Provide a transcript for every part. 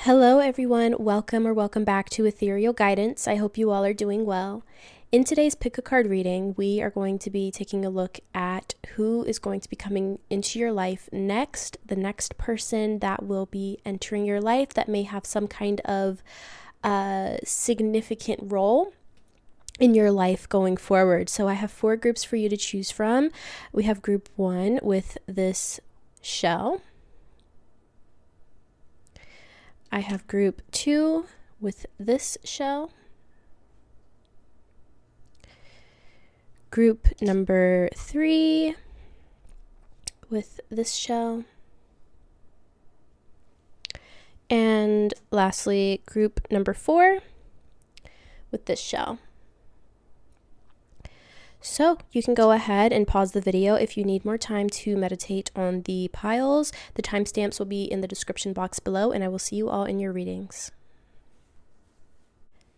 Hello everyone, welcome back to Ethereal Guidance. I hope you all are doing well. In today's pick a card reading, we are going to be taking a look at who is going to be coming into your life next, the next person that will be entering your life that may have some kind of significant role in your life going forward. So I have 4 groups for you to choose from. We have group 1 with this shell. I have group 2 with this shell. Group number 3 with this shell. And lastly, group number 4 with this shell. So you can go ahead and pause the video if you need more time to meditate on the piles. The timestamps will be in the description box below, and I will see you all in your readings.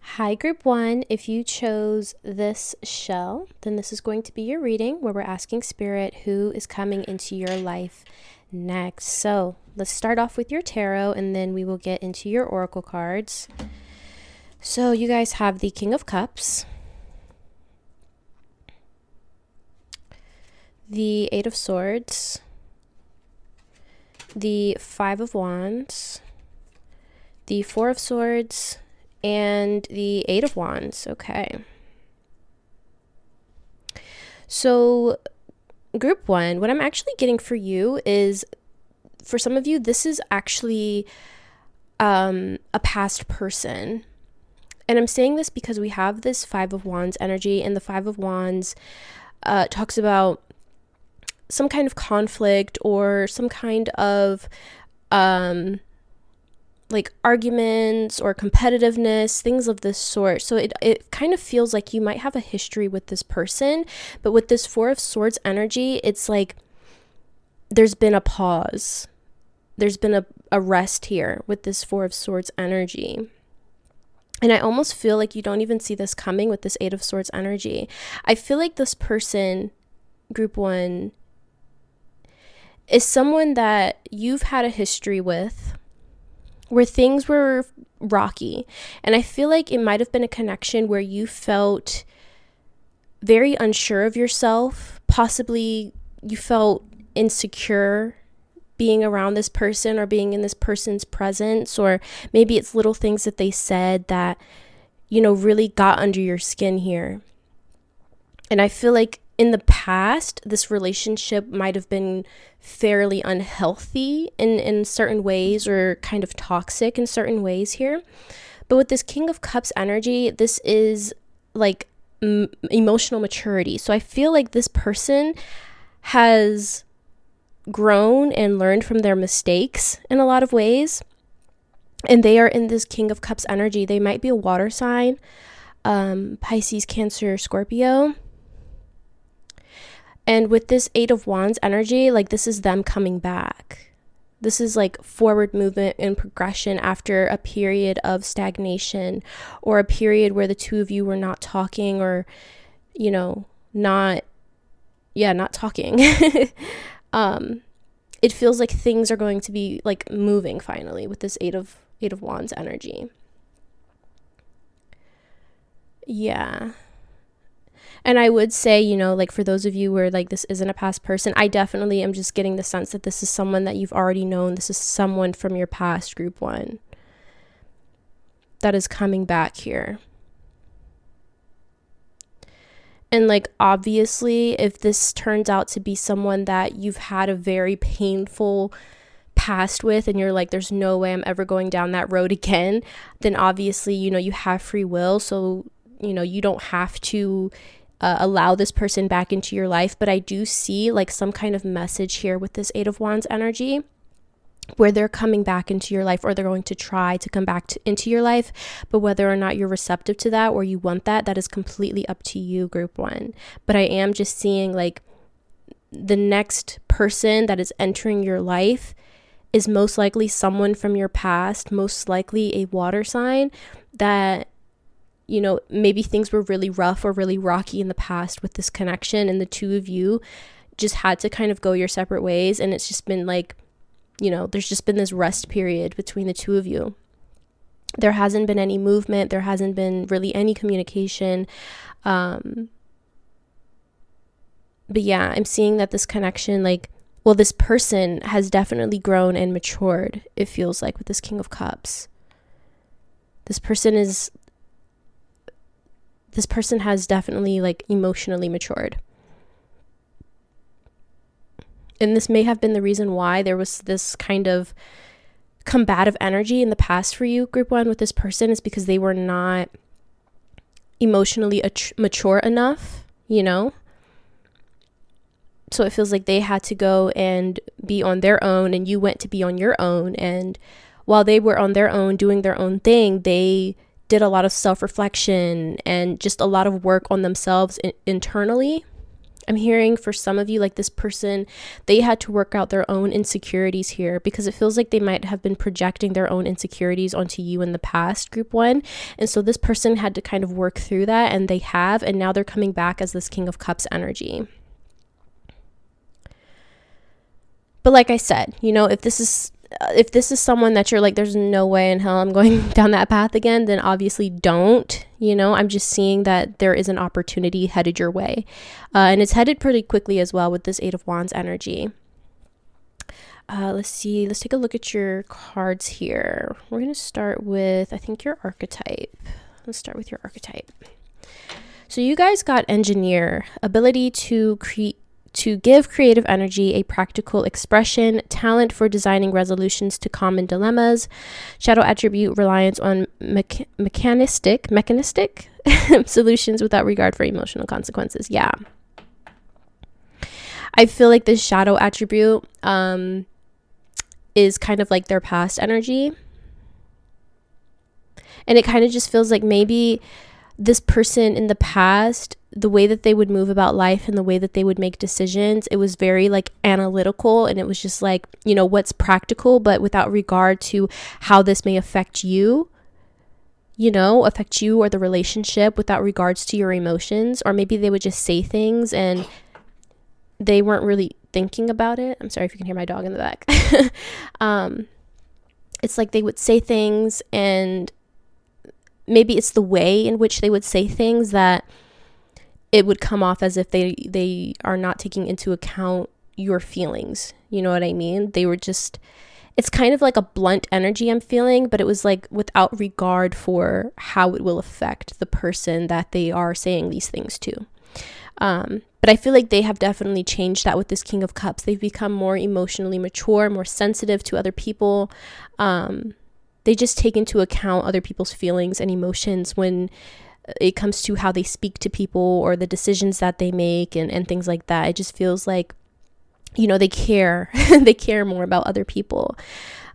Hi, group 1. If you chose this shell, then this is going to be your reading where we're asking Spirit who is coming into your life next. So let's start off with your tarot, and then we will get into your oracle cards. So you guys have the King of Cups, the 8 of Swords, the 5 of Wands, the 4 of Swords, and the 8 of Wands. Okay. So group 1, what I'm actually getting for you is, for some of you, this is actually a past person. And I'm saying this because we have this 5 of Wands energy, and the 5 of Wands talks about some kind of conflict or some kind of like arguments or competitiveness, things of this sort. So it kind of feels like you might have a history with this person, but with this 4 of Swords energy, it's like there's been a pause. There's been a rest here with this 4 of Swords energy. And I almost feel like you don't even see this coming with this 8 of Swords energy. I feel like this person, group 1, is someone that you've had a history with where things were rocky. And I feel like it might have been a connection where you felt very unsure of yourself. Possibly you felt insecure being around this person or being in this person's presence, or maybe it's little things that they said that, really got under your skin here. And I feel like in the past, this relationship might have been fairly unhealthy in certain ways, or kind of toxic in certain ways here. But with this King of Cups energy, this is like emotional maturity. So I feel like this person has grown and learned from their mistakes in a lot of ways. And they are in this King of Cups energy. They might be a water sign, Pisces, Cancer, Scorpio. And with this 8 of Wands energy, like this is them coming back. This is like forward movement and progression after a period of stagnation, or a period where the two of you were not talking, or, not talking. It feels like things are going to be like moving finally with this 8 of Wands energy. Yeah. And I would say, like for those of you where like this isn't a past person, I definitely am just getting the sense that this is someone that you've already known. This is someone from your past, group 1, that is coming back here. And like, obviously, if this turns out to be someone that you've had a very painful past with, and you're like, there's no way I'm ever going down that road again, then obviously, you have free will. So, you don't have to allow this person back into your life. But I do see like some kind of message here with this 8 of Wands energy, where they're coming back into your life, or they're going to try to come back into your life. But whether or not you're receptive to that, or you want that, that is completely up to you, group 1. But I am just seeing like the next person that is entering your life is most likely someone from your past, most likely a water sign that, maybe things were really rough or really rocky in the past with this connection, and the two of you just had to kind of go your separate ways. And it's just been like, there's just been this rest period between the two of you. There hasn't been any movement. There hasn't been really any communication. But yeah, I'm seeing that this connection, like, well, this person has definitely grown and matured, it feels like, with this King of Cups. This person has definitely, like, emotionally matured. And this may have been the reason why there was this kind of combative energy in the past for you, group 1, with this person, is because they were not emotionally mature enough, you know? So it feels like they had to go and be on their own, and you went to be on your own. And while they were on their own doing their own thing, they did a lot of self-reflection and just a lot of work on themselves internally. I'm hearing for some of you, like, this person, they had to work out their own insecurities here, because it feels like they might have been projecting their own insecurities onto you in the past, group 1. And so this person had to kind of work through that, and they have, and now they're coming back as this King of Cups energy. But like I said, you know, if this is someone that you're like, there's no way in hell I'm going down that path again, then obviously don't. You know, I'm just seeing that there is an opportunity headed your way. And it's headed pretty quickly as well with this 8 of Wands energy. Let's see. Let's take a look at your cards here. We're going to start with, I think, your archetype. Let's start with your archetype. So you guys got Engineer, ability to give creative energy a practical expression, talent for designing resolutions to common dilemmas, shadow attribute, reliance on mechanistic solutions without regard for emotional consequences. Yeah. I feel like this shadow attribute is kind of like their past energy. And it kind of just feels like maybe this person in the past, the way that they would move about life and the way that they would make decisions, it was very like analytical, and it was just like, you know, what's practical, but without regard to how this may affect you, you know, affect you or the relationship, without regards to your emotions. Or maybe they would just say things and they weren't really thinking about it. I'm sorry if you can hear my dog in the back. It's like they would say things, and maybe it's the way in which they would say things that it would come off as if they are not taking into account your feelings. You know what I mean? They were just, it's kind of like a blunt energy I'm feeling, but it was like without regard for how it will affect the person that they are saying these things to. But I feel like they have definitely changed that with this King of Cups. They've become more emotionally mature, more sensitive to other people. They just take into account other people's feelings and emotions when it comes to how they speak to people or the decisions that they make and things like that. It just feels like, you know, they care. They care more about other people.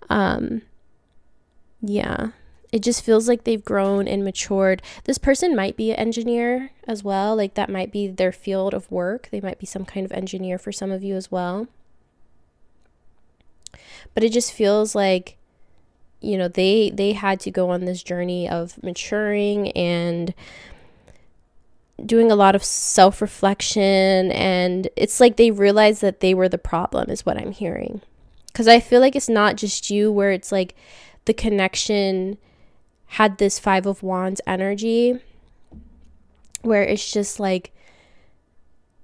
Yeah, it just feels like they've grown and matured. This person might be an engineer as well. Like, that might be their field of work. They might be some kind of engineer for some of you as well. But it just feels like, you know, they had to go on this journey of maturing and doing a lot of self-reflection, and it's like they realized that they were the problem, is what I'm hearing. Because I feel like it's not just you, where it's like the connection had this 5 of Wands energy, where it's just like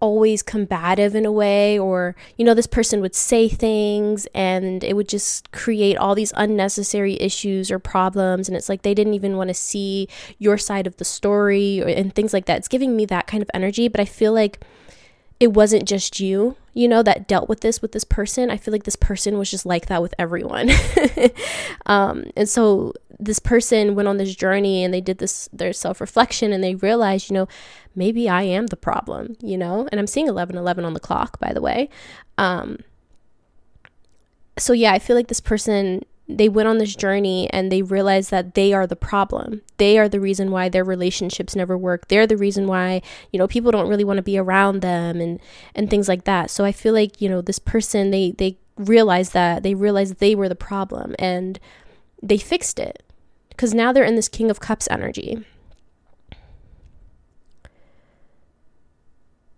always combative in a way, or, you know, this person would say things and it would just create all these unnecessary issues or problems, and it's like they didn't even want to see your side of the story and things like that. It's giving me that kind of energy, but I feel like it wasn't just you, you know, that dealt with this person. I feel like this person was just like that with everyone. And so this person went on this journey and they did their self-reflection, and they realized, you know, maybe I am the problem, you know. And I'm seeing 11:11 on the clock, by the way. So yeah, I feel like this person, they went on this journey and they realized that they are the problem. They are the reason why their relationships never work. They're the reason why, you know, people don't really want to be around them and things like that. So I feel like, you know, this person, they realized that. They realized they were the problem, and they fixed it, because now they're in this King of Cups energy.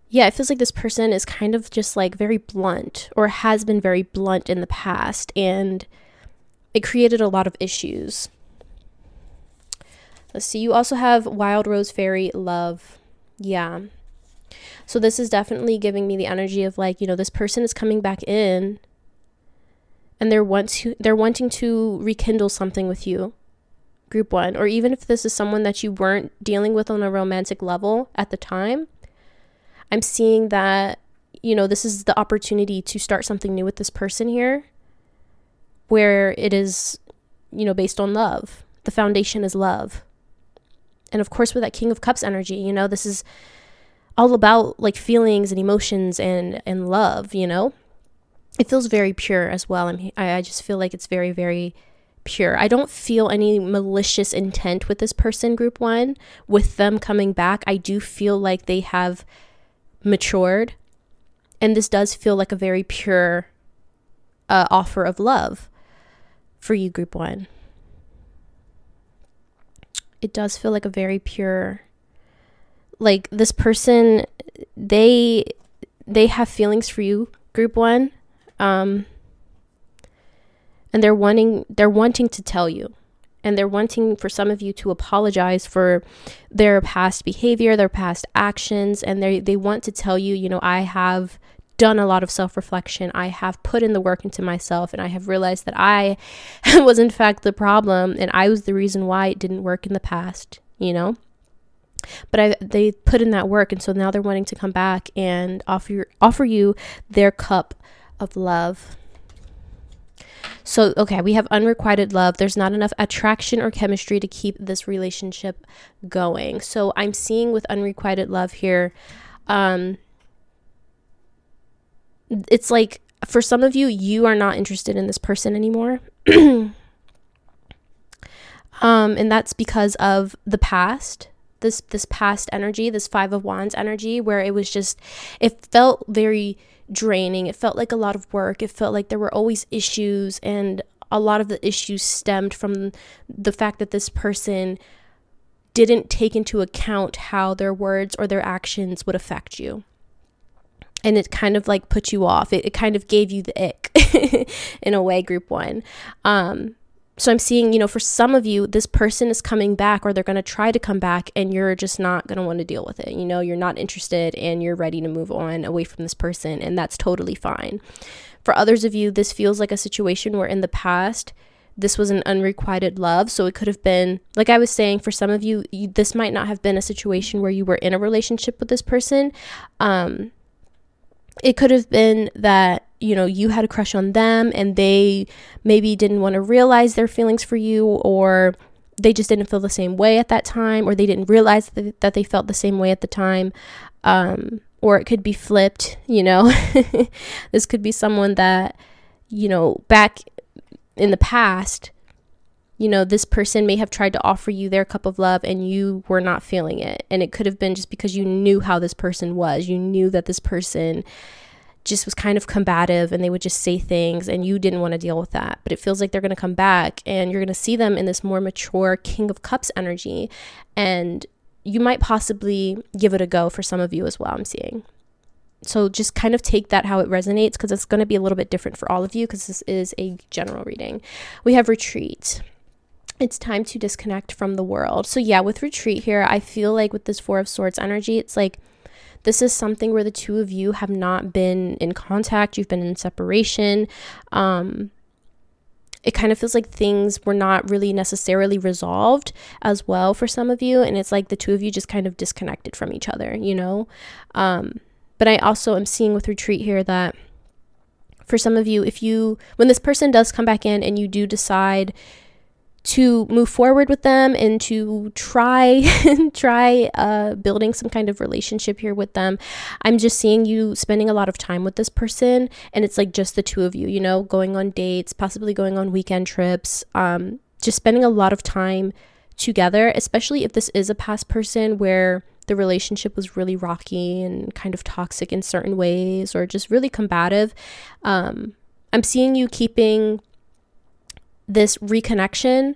Yeah, it feels like this person is kind of just like very blunt, or has been very blunt in the past, and it created a lot of issues. Let's see. You also have Wild Rose Fairy Love. Yeah. So this is definitely giving me the energy of like, this person is coming back in and they're wanting to rekindle something with you, group one. Or even if this is someone that you weren't dealing with on a romantic level at the time, I'm seeing that, this is the opportunity to start something new with this person here, where it is, based on love. The foundation is love. And of course, with that King of Cups energy, this is all about like feelings and emotions and love, It feels very pure as well. I just feel like it's very, very pure. I don't feel any malicious intent with this person, group one, with them coming back. I do feel like they have matured. And this does feel like a very pure offer of love for you, group one. It does feel like a very pure, like this person, they have feelings for you, group one. And they're wanting to tell you, and they're wanting for some of you to apologize for their past behavior, their past actions. And they want to tell you, I have done a lot of self-reflection. I have put in the work into myself, and I have realized that I was in fact the problem, and I was the reason why it didn't work in the past, But they put in that work, and so now they're wanting to come back and offer you their cup of love. So, okay, we have unrequited love. There's not enough attraction or chemistry to keep this relationship going. So I'm seeing with unrequited love here, it's like for some of you, you are not interested in this person anymore. And that's because of the past, this past energy, this Five of Wands energy, where it felt very draining. It felt like a lot of work. It felt like there were always issues, and a lot of the issues stemmed from the fact that this person didn't take into account how their words or their actions would affect you. And it kind of like put you off. It kind of gave you the ick in a way, group one. So I'm seeing, for some of you, this person is coming back, or they're going to try to come back, and you're just not going to want to deal with it. You're not interested, and you're ready to move on away from this person, and that's totally fine. For others of you, this feels like a situation where in the past, this was an unrequited love. So it could have been, like I was saying, for some of you, this might not have been a situation where you were in a relationship with this person. It could have been that, you had a crush on them, and they maybe didn't want to realize their feelings for you, or they just didn't feel the same way at that time, or they didn't realize that they felt the same way at the time. Or it could be flipped, This could be someone that, back in the past, this person may have tried to offer you their cup of love, and you were not feeling it. And it could have been just because you knew how this person was. You knew that this person just was kind of combative, and they would just say things, and you didn't want to deal with that. But it feels like they're going to come back, and you're going to see them in this more mature King of Cups energy. And you might possibly give it a go for some of you as well, I'm seeing. So just kind of take that how it resonates, because it's going to be a little bit different for all of you, because this is a general reading. We have retreat. It's time to disconnect from the world. So yeah, with retreat here, I feel like with this Four of Swords energy, it's like this is something where the two of you have not been in contact. You've been in separation. It kind of feels like things were not really necessarily resolved as well for some of you. And it's like the two of you just kind of disconnected from each other, But I also am seeing with retreat here that for some of you, when this person does come back in and you do decide to move forward with them and to try building some kind of relationship here with them, I'm just seeing you spending a lot of time with this person, and it's like just the two of you, going on dates, possibly going on weekend trips, just spending a lot of time together, especially if this is a past person where the relationship was really rocky and kind of toxic in certain ways, or just really combative. I'm seeing you keeping this reconnection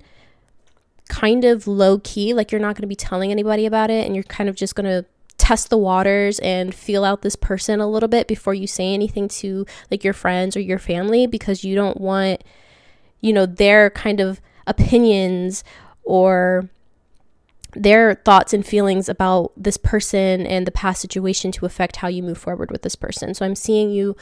kind of low key, like you're not going to be telling anybody about it, and you're kind of just going to test the waters and feel out this person a little bit before you say anything to like your friends or your family, because you don't want, their kind of opinions or their thoughts and feelings about this person and the past situation to affect how you move forward with this person. So I'm seeing you,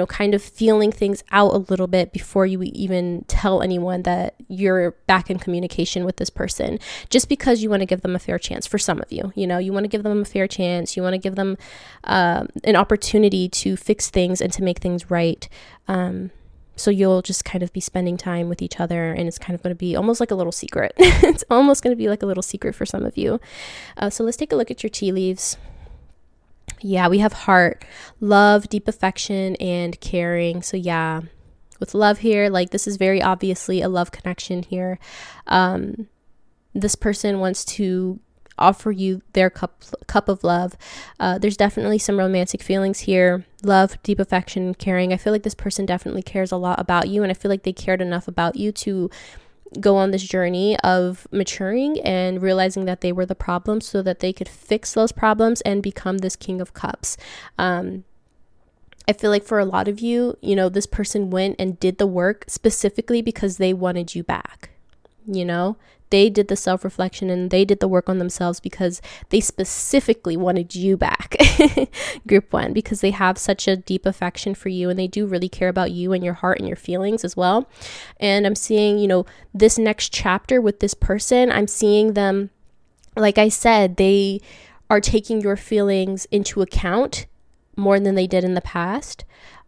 kind of feeling things out a little bit before you even tell anyone that you're back in communication with this person, just because you want to give them a fair chance. For some of you, you want to give them a fair chance. You want to give them an opportunity to fix things and to make things right. So you'll just kind of be spending time with each other, and it's kind of going to be almost like a little secret. It's almost going to be like a little secret for some of you. So let's take a look at your tea leaves. Yeah, we have heart, love, deep affection, and caring. So yeah, with love here, like this is very obviously a love connection here. This person wants to offer you their cup of love. There's definitely some romantic feelings here. Love, deep affection, caring. I feel like this person definitely cares a lot about you, and I feel like they cared enough about you to go on this journey of maturing and realizing that they were the problem so that they could fix those problems and become this King of Cups. I feel like for a lot of you, this person went and did the work specifically because they wanted you back. They did the self-reflection and they did the work on themselves because they specifically wanted you back. Group 1, because they have such a deep affection for you, and they do really care about you and your heart and your feelings as well. And I'm seeing, this next chapter with this person, I'm seeing them, like I said, they are taking your feelings into account more than they did in the past.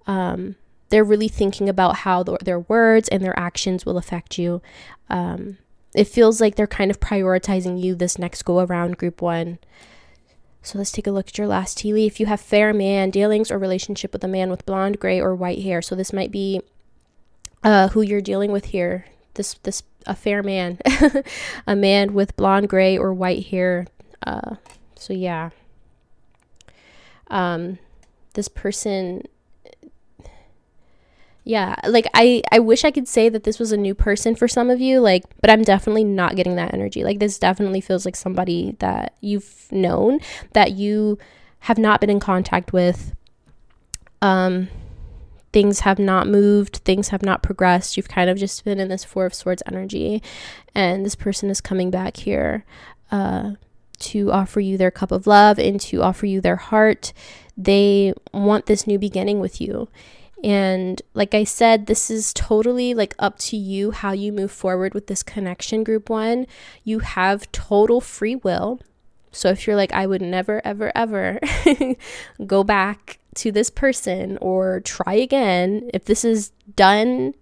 They're really thinking about how their words and their actions will affect you. It feels like they're kind of prioritizing you this next go around, Group 1. So let's take a look at your last tea leaf. You have fair man, dealings or relationship with a man with blonde, gray, or white hair. So this might be who you're dealing with here. A fair man, a man with blonde, gray, or white hair. So yeah, this person. Yeah, like I wish I could say that this was a new person for some of you, but I'm definitely not getting that energy. Like this definitely feels like somebody that you've known, that you have not been in contact with. Things have not moved, things have not progressed. You've kind of just been in this Four of Swords energy, and this person is coming back here to offer you their cup of love and to offer you their heart. They want this new beginning with you. And like I said, this is totally up to you how you move forward with this connection, Group 1. You have total free will. So if you're like, I would never, ever, ever go back to this person or try again, if this is done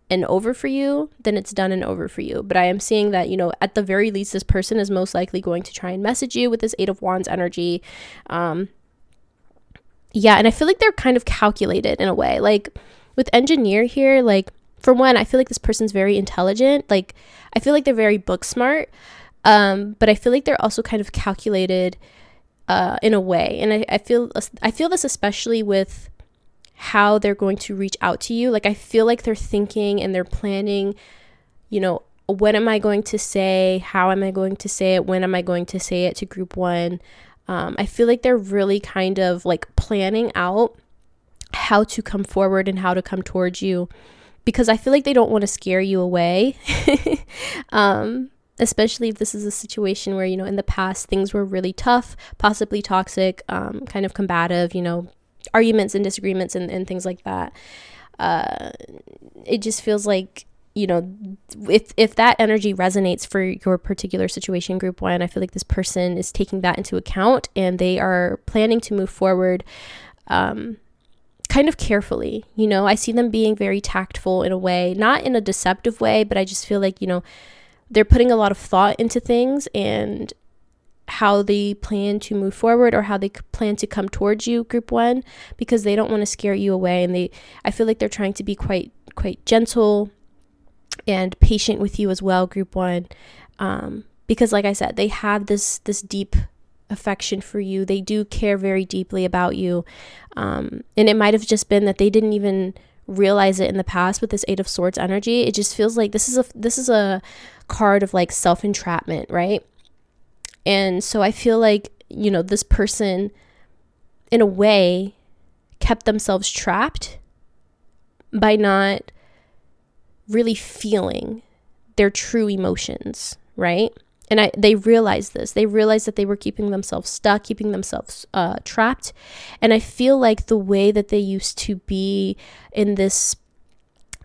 and over for you, then it's done and over for you. But I am seeing that, at the very least, this person is most likely going to try and message you with this Eight of Wands energy. Yeah, and I feel like they're kind of calculated in a way. Like with engineer here, for one, I feel like this person's very intelligent. I feel like they're very book smart, but I feel like they're also kind of calculated in a way. And I feel this especially with how they're going to reach out to you. I feel like they're thinking and they're planning, what am I going to say? How am I going to say it? When am I going to say it to Group 1? I feel like they're really kind of planning out how to come forward and how to come towards you, because I feel like they don't want to scare you away. Especially if this is a situation where, in the past things were really tough, possibly toxic, kind of combative, arguments and disagreements and things like that. It just feels like, if that energy resonates for your particular situation, Group 1, I feel like this person is taking that into account and they are planning to move forward kind of carefully. I see them being very tactful in a way, not in a deceptive way, but I just feel like, they're putting a lot of thought into things and how they plan to move forward or how they plan to come towards you, Group 1, because they don't want to scare you away. And I feel like they're trying to be quite gentle and patient with you as well, Group 1, because like I said, they have this deep affection for you. They do care very deeply about you, and it might have just been that they didn't even realize it in the past with this Eight of Swords energy. It just feels like this is a card of self-entrapment, right? And so I feel like this person in a way kept themselves trapped by not really feeling their true emotions, right? And they realized this. They realized that they were keeping themselves stuck, keeping themselves trapped. And I feel like the way that they used to be in this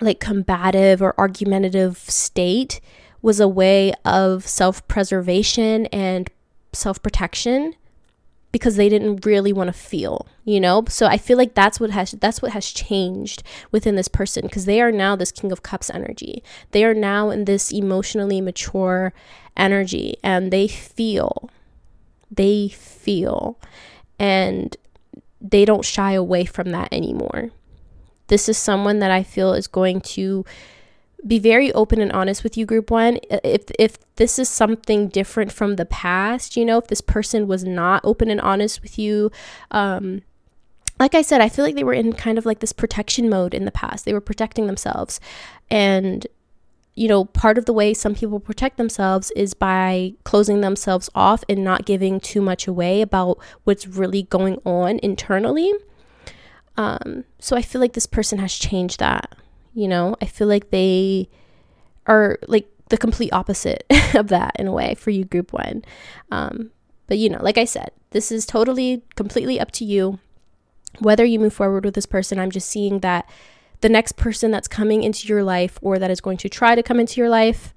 like combative or argumentative state was a way of self-preservation and self-protection, because they didn't really want to feel, you know? So I feel like that's what has changed within this person, because they are now this King of Cups energy. They are now in this emotionally mature energy, and they feel, and they don't shy away from that anymore. This is someone that I feel is going to be very open and honest with you, group one. If this is something different from the past, you know, if this person was not open and honest with you, like I said, I feel like they were in kind of like this protection mode in the past. They were protecting themselves. And, you know, part of the way some people protect themselves is by closing themselves off and not giving too much away about what's really going on internally. So I feel like this person has changed that. You know, I feel like they are like the complete opposite of that in a way for you, group one. But, you know, like I said, this is completely up to you whether you move forward with this person. I'm just seeing that the next person that's coming into your life, or that is going to try to come into your life,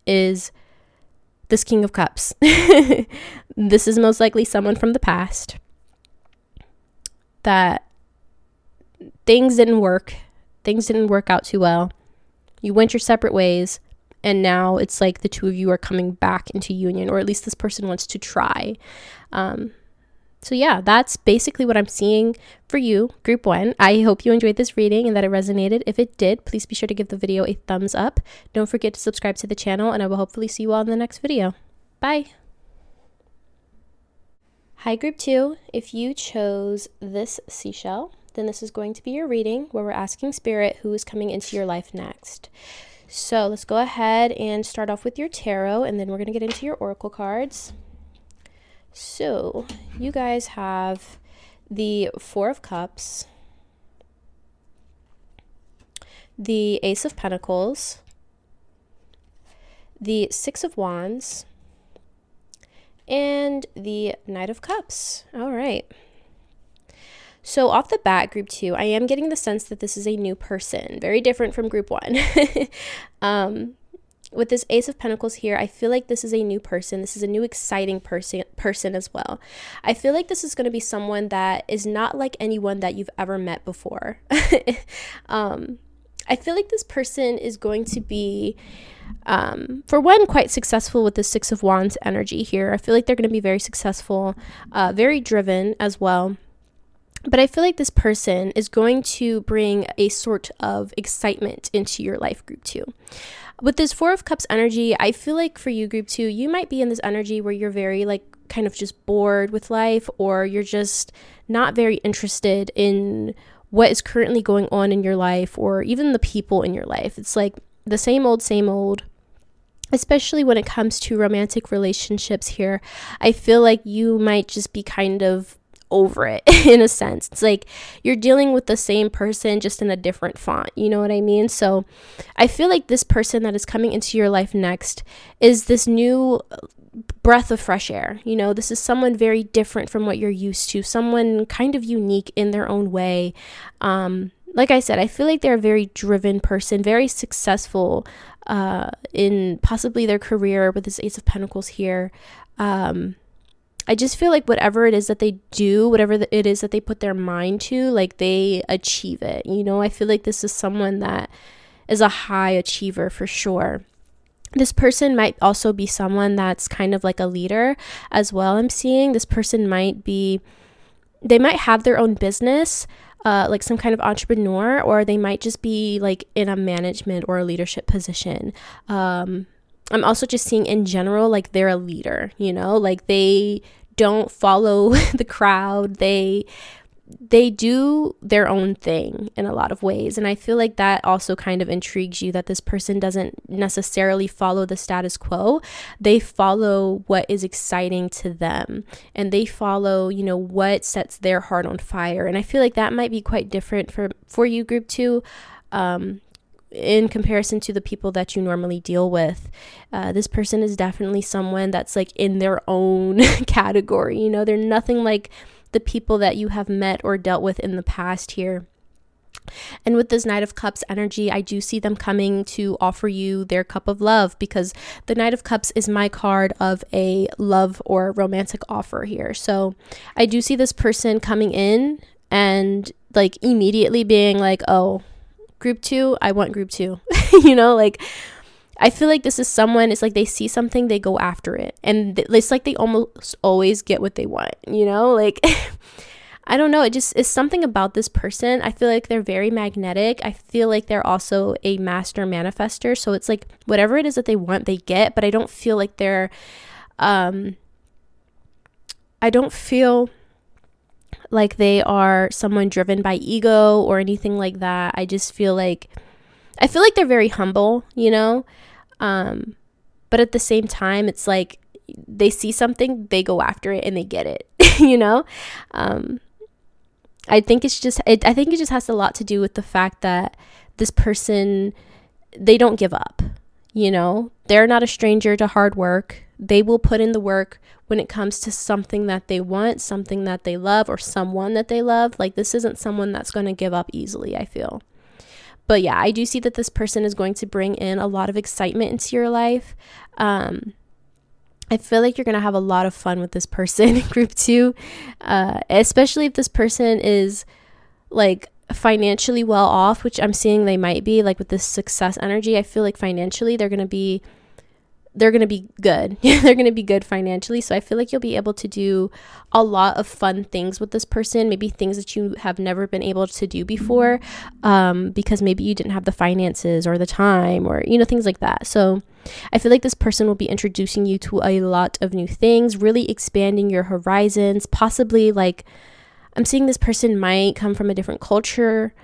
is this King of Cups. This is most likely someone from the past that things didn't work out too well. You went your separate ways, and now it's like the two of you are coming back into union, or at least this person wants to try. So yeah, that's basically what I'm seeing for you, group one. I hope you enjoyed this reading and that it resonated. If it did, please be sure to give the video a thumbs up. Don't forget to subscribe to the channel, and I will hopefully see you all in the next video. Bye. Hi, group two. If you chose this seashell, then this is going to be your reading where we're asking Spirit who is coming into your life next. So let's go ahead and start off with your tarot, and then we're going to get into your oracle cards. So you guys have the Four of Cups, the Ace of Pentacles, the Six of Wands, and the Knight of Cups. All right. So off the bat, group two, I am getting the sense that this is a new person, very different from group one. With this Ace of Pentacles here, I feel like this is a new person. This is a new exciting person as well. I feel like this is going to be someone that is not like anyone that you've ever met before. I feel like this person is going to be, for one, quite successful with the Six of Wands energy here. I feel like they're going to be very successful, very driven as well. But I feel like this person is going to bring a sort of excitement into your life, group two. With this Four of Cups energy, I feel like for you, group two, you might be in this energy where you're very like kind of just bored with life, or you're just not very interested in what is currently going on in your life, or even the people in your life. It's like the same old, especially when it comes to romantic relationships here. I feel like you might just be kind of over it in a sense. It's like you're dealing with the same person, just in a different font, you know what I mean? So I feel like this person that is coming into your life next is this new breath of fresh air. You know, this is someone very different from what you're used to, someone kind of unique in their own way. Like I said, I feel like they're a very driven person, very successful in possibly their career with this Ace of Pentacles here. I just feel like whatever it is that they do, whatever it is that they put their mind to, like they achieve it. You know, I feel like this is someone that is a high achiever for sure. This person might also be someone that's kind of like a leader as well. I'm seeing this person they might have their own business, like some kind of entrepreneur, or they might just be like in a management or a leadership position. I'm also just seeing in general, like they're a leader, you know, like they don't follow the crowd. They do their own thing in a lot of ways. And I feel like that also kind of intrigues you, that this person doesn't necessarily follow the status quo. They follow what is exciting to them, and they follow, you know, what sets their heart on fire. And I feel like that might be quite different for you, group two. in comparison to the people that you normally deal with. This person is definitely someone that's like in their own category. You know, they're nothing like the people that you have met or dealt with in the past here. And with this Knight of Cups energy, I do see them coming to offer you their cup of love, because the Knight of Cups is my card of a love or romantic offer here. So I do see this person coming in and like immediately being like, oh, group 2, I want group 2. You know, like I feel like this is someone, it's like they see something, they go after it. And it's like they almost always get what they want, you know, like I don't know. It just is something about this person. I feel like they're very magnetic. I feel like they're also a master manifester. So it's like whatever it is that they want, they get. But I don't feel like they're, I don't feel like they are someone driven by ego or anything like that. I feel like they're very humble, you know. But at the same time, it's like they see something, they go after it and they get it, you know. I think it just has a lot to do with the fact that this person, they don't give up, you know. They're not a stranger to hard work. They will put in the work when it comes to something that they want, something that they love, or someone that they love. Like, this isn't someone that's going to give up easily, I feel. But yeah, I do see that this person is going to bring in a lot of excitement into your life. I feel like you're going to have a lot of fun with this person in group 2, especially if this person is like financially well off, which I'm seeing they might be, like with this success energy. I feel like financially they're going to be good. They're going to be good financially. So I feel like you'll be able to do a lot of fun things with this person, maybe things that you have never been able to do before, because maybe you didn't have the finances or the time, or, you know, things like that. So I feel like this person will be introducing you to a lot of new things, really expanding your horizons. Possibly, like, I'm seeing this person might come from a different culture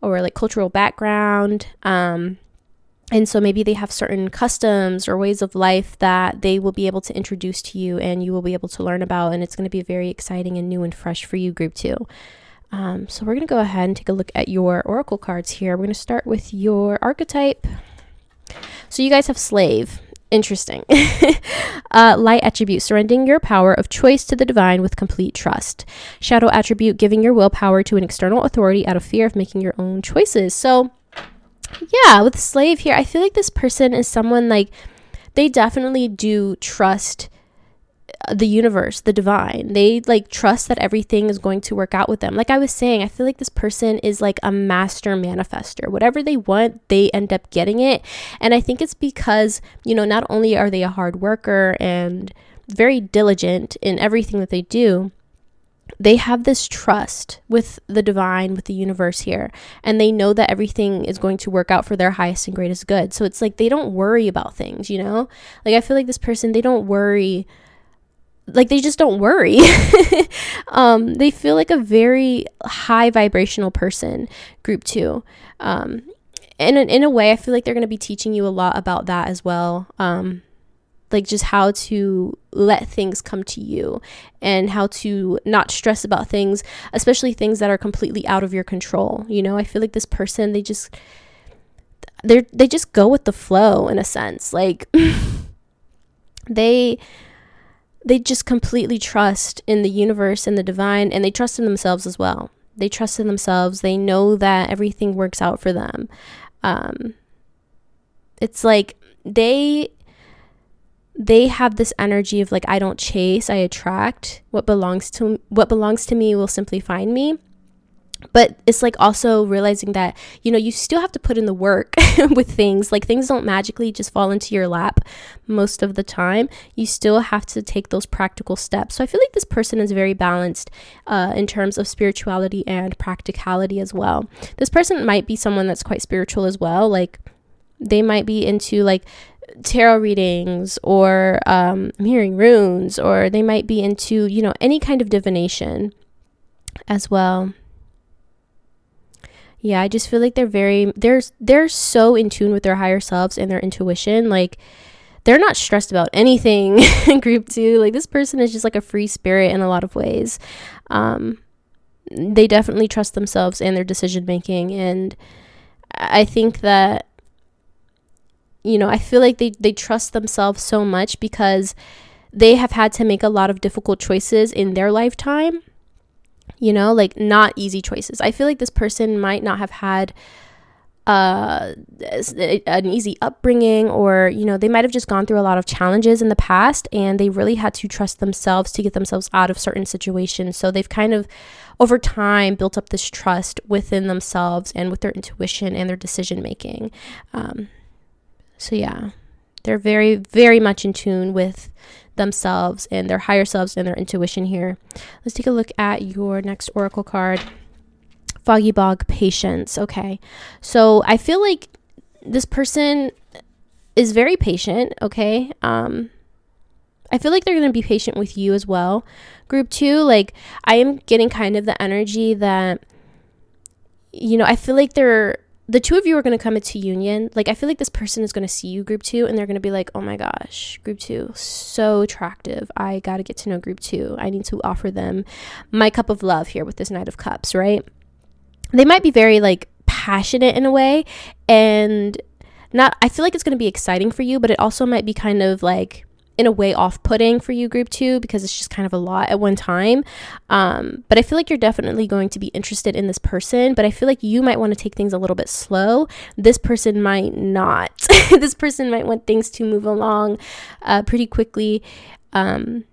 or like cultural background. And so maybe they have certain customs or ways of life that they will be able to introduce to you and you will be able to learn about. And it's going to be very exciting and new and fresh for you, group 2. So we're going to go ahead and take a look at your oracle cards here. We're going to start with your archetype. So you guys have slave. Interesting. Light attribute, surrendering your power of choice to the divine with complete trust. Shadow attribute, giving your willpower to an external authority out of fear of making your own choices. So yeah, with slave here, I feel like this person is someone, like, they definitely do trust the universe, the divine. They like trust that everything is going to work out with them. Like I was saying, I feel like this person is like a master manifester. Whatever they want, they end up getting it. And I think it's because, you know, not only are they a hard worker and very diligent in everything that they do, they have this trust with the divine, with the universe here, and they know that everything is going to work out for their highest and greatest good. So it's like they don't worry about things, you know? Like I feel like this person, they don't worry. Like they just don't worry. They feel like a very high vibrational person, group 2. And in a way, I feel like they're going to be teaching you a lot about that as well. Like just how to let things come to you and how to not stress about things, especially things that are completely out of your control. You know, I feel like this person, they just go with the flow in a sense. Like they just completely trust in the universe and the divine, and they trust in themselves as well. They trust in themselves. They know that everything works out for them. It's like they have this energy of like, I don't chase, I attract. What belongs to me will simply find me. But it's like also realizing that, you know, you still have to put in the work with things. Like things don't magically just fall into your lap most of the time. You still have to take those practical steps. So I feel like this person is very balanced in terms of spirituality and practicality as well. This person might be someone that's quite spiritual as well. Like they might be into like tarot readings or hearing runes, or they might be into, you know, any kind of divination as well. Yeah, I just feel like they're so in tune with their higher selves and their intuition. Like they're not stressed about anything in group 2. Like this person is just like a free spirit in a lot of ways. They definitely trust themselves and their decision making, and I think that I feel like they trust themselves so much because they have had to make a lot of difficult choices in their lifetime, like not easy choices. I feel like this person might not have had an easy upbringing, or they might have just gone through a lot of challenges in the past, and they really had to trust themselves to get themselves out of certain situations. So they've kind of over time built up this trust within themselves and with their intuition and their decision making. So yeah, they're very, very much in tune with themselves and their higher selves and their intuition here. Let's take a look at your next oracle card. Foggy Bog, Patience. Okay, so I feel like this person is very patient. Okay, I feel like they're going to be patient with you as well. Group 2, like I am getting kind of the energy that, I feel like the two of you are going to come into union. Like I feel like this person is going to see you, Group 2, and they're going to be like, oh my gosh, Group 2, so attractive. I got to get to know Group 2. I need to offer them my cup of love here with this Knight of Cups, right? They might be very like passionate in a way, and I feel like it's going to be exciting for you, but it also might be kind of like in a way off-putting for you, Group 2, because it's just kind of a lot at one time. But I feel like you're definitely going to be interested in this person, but I feel like you might want to take things a little bit slow. This person might not. This person might want things to move along pretty quickly. I'm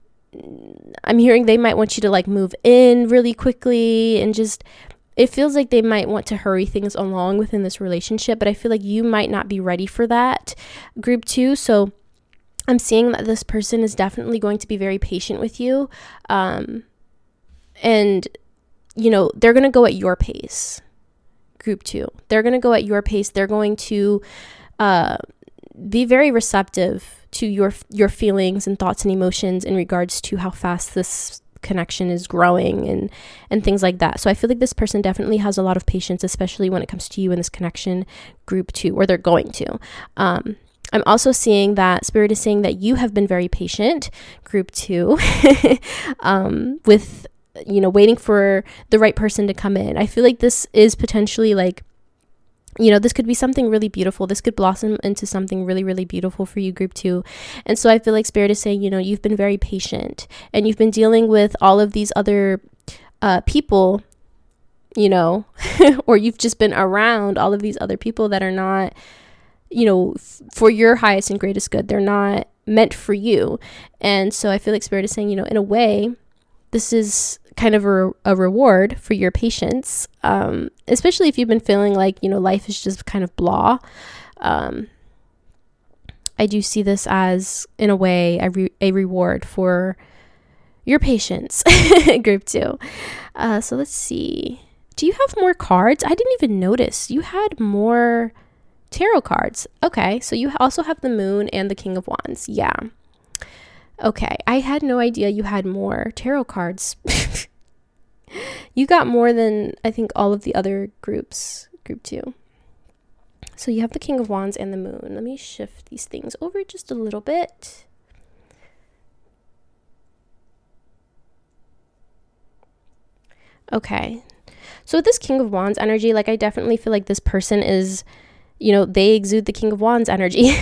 hearing they might want you to like move in really quickly, and just it feels like they might want to hurry things along within this relationship, but I feel like you might not be ready for that, Group 2. So I'm seeing that this person is definitely going to be very patient with you. And, they're going to go at your pace, Group 2. They're going to go at your pace. They're going to be very receptive to your feelings and thoughts and emotions in regards to how fast this connection is growing and things like that. So I feel like this person definitely has a lot of patience, especially when it comes to you in this connection, Group 2, or they're going to. I'm also seeing that Spirit is saying that you have been very patient, Group 2, with, waiting for the right person to come in. I feel like this is potentially like, this could be something really beautiful. This could blossom into something really, really beautiful for you, Group 2. And so I feel like Spirit is saying, you've been very patient, and you've been dealing with all of these other people, or you've just been around all of these other people that are not, for your highest and greatest good. They're not meant for you. And so I feel like Spirit is saying, in a way, this is kind of a reward for your patience, especially if you've been feeling like, life is just kind of blah. I do see this as, in a way, a reward for your patience, Group 2. So let's see. Do you have more cards? I didn't even notice. You had more tarot cards. Okay, so you also have the Moon and the King of Wands. Yeah. Okay, I had no idea you had more tarot cards. You got more than, I think, all of the other groups, Group 2. So you have the King of Wands and the Moon. Let me shift these things over just a little bit. Okay. So with this King of Wands energy, like I definitely feel like this person is, they exude the King of Wands energy.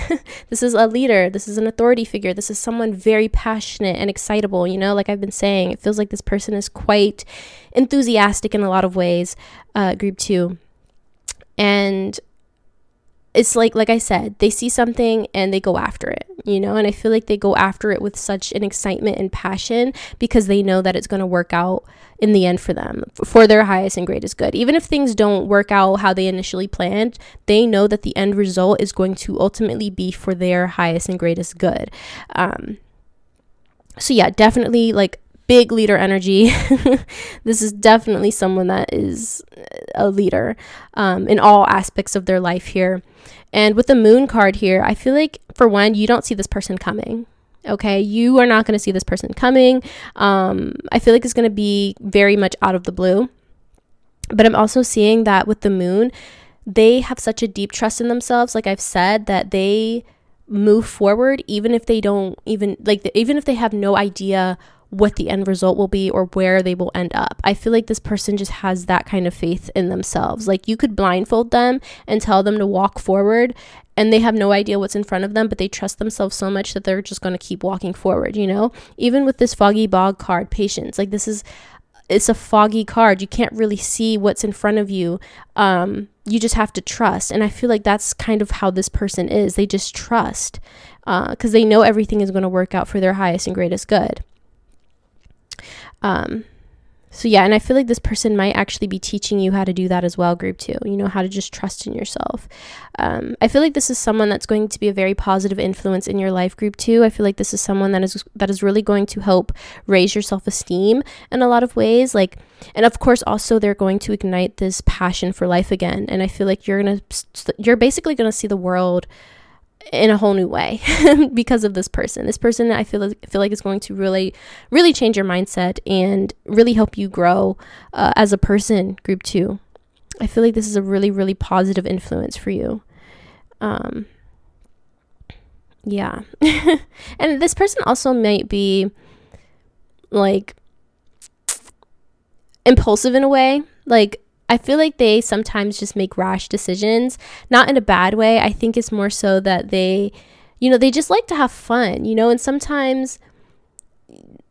This is a leader. This is an authority figure. This is someone very passionate and excitable. Like I've been saying, it feels like this person is quite enthusiastic in a lot of ways, Group 2. And it's like I said, they see something and they go after it, and I feel like they go after it with such an excitement and passion because they know that it's going to work out in the end for them, for their highest and greatest good. Even if things don't work out how they initially planned, they know that the end result is going to ultimately be for their highest and greatest good. So yeah, definitely like big leader energy. This is definitely someone that is a leader in all aspects of their life here. And with the Moon card here, I feel like, for one, you don't see this person coming. Okay, you are not going to see this person coming. I feel like it's going to be very much out of the blue. But I'm also seeing that with the Moon, they have such a deep trust in themselves, like I've said, that they move forward even if they don't even if they have no idea what the end result will be or where they will end up. I feel like this person just has that kind of faith in themselves. Like, you could blindfold them and tell them to walk forward, and they have no idea what's in front of them, but they trust themselves so much that they're just going to keep walking forward, you know? Even with this foggy bog card, patience, like, it's a foggy card. You can't really see what's in front of you. You just have to trust. And I feel like that's kind of how this person is. They just trust because they know everything is going to work out for their highest and greatest good. So yeah, and I feel like this person might actually be teaching you how to do that as well, group 2, you know, how to just trust in yourself. I feel like this is someone that's going to be a very positive influence in your life, group 2. I feel like this is someone that is really going to help raise your self-esteem in a lot of ways. Like, and of course, also they're going to ignite this passion for life again. And I feel like you're basically going to see the world in a whole new way because of this person. This person, I feel like is going to really, really change your mindset and really help you grow as a person, group 2. I feel like this is a really, really positive influence for you. Yeah. And this person also might be like impulsive in a way. Like, I feel like they sometimes just make rash decisions, not in a bad way. I think it's more so that they just like to have fun, you know, and sometimes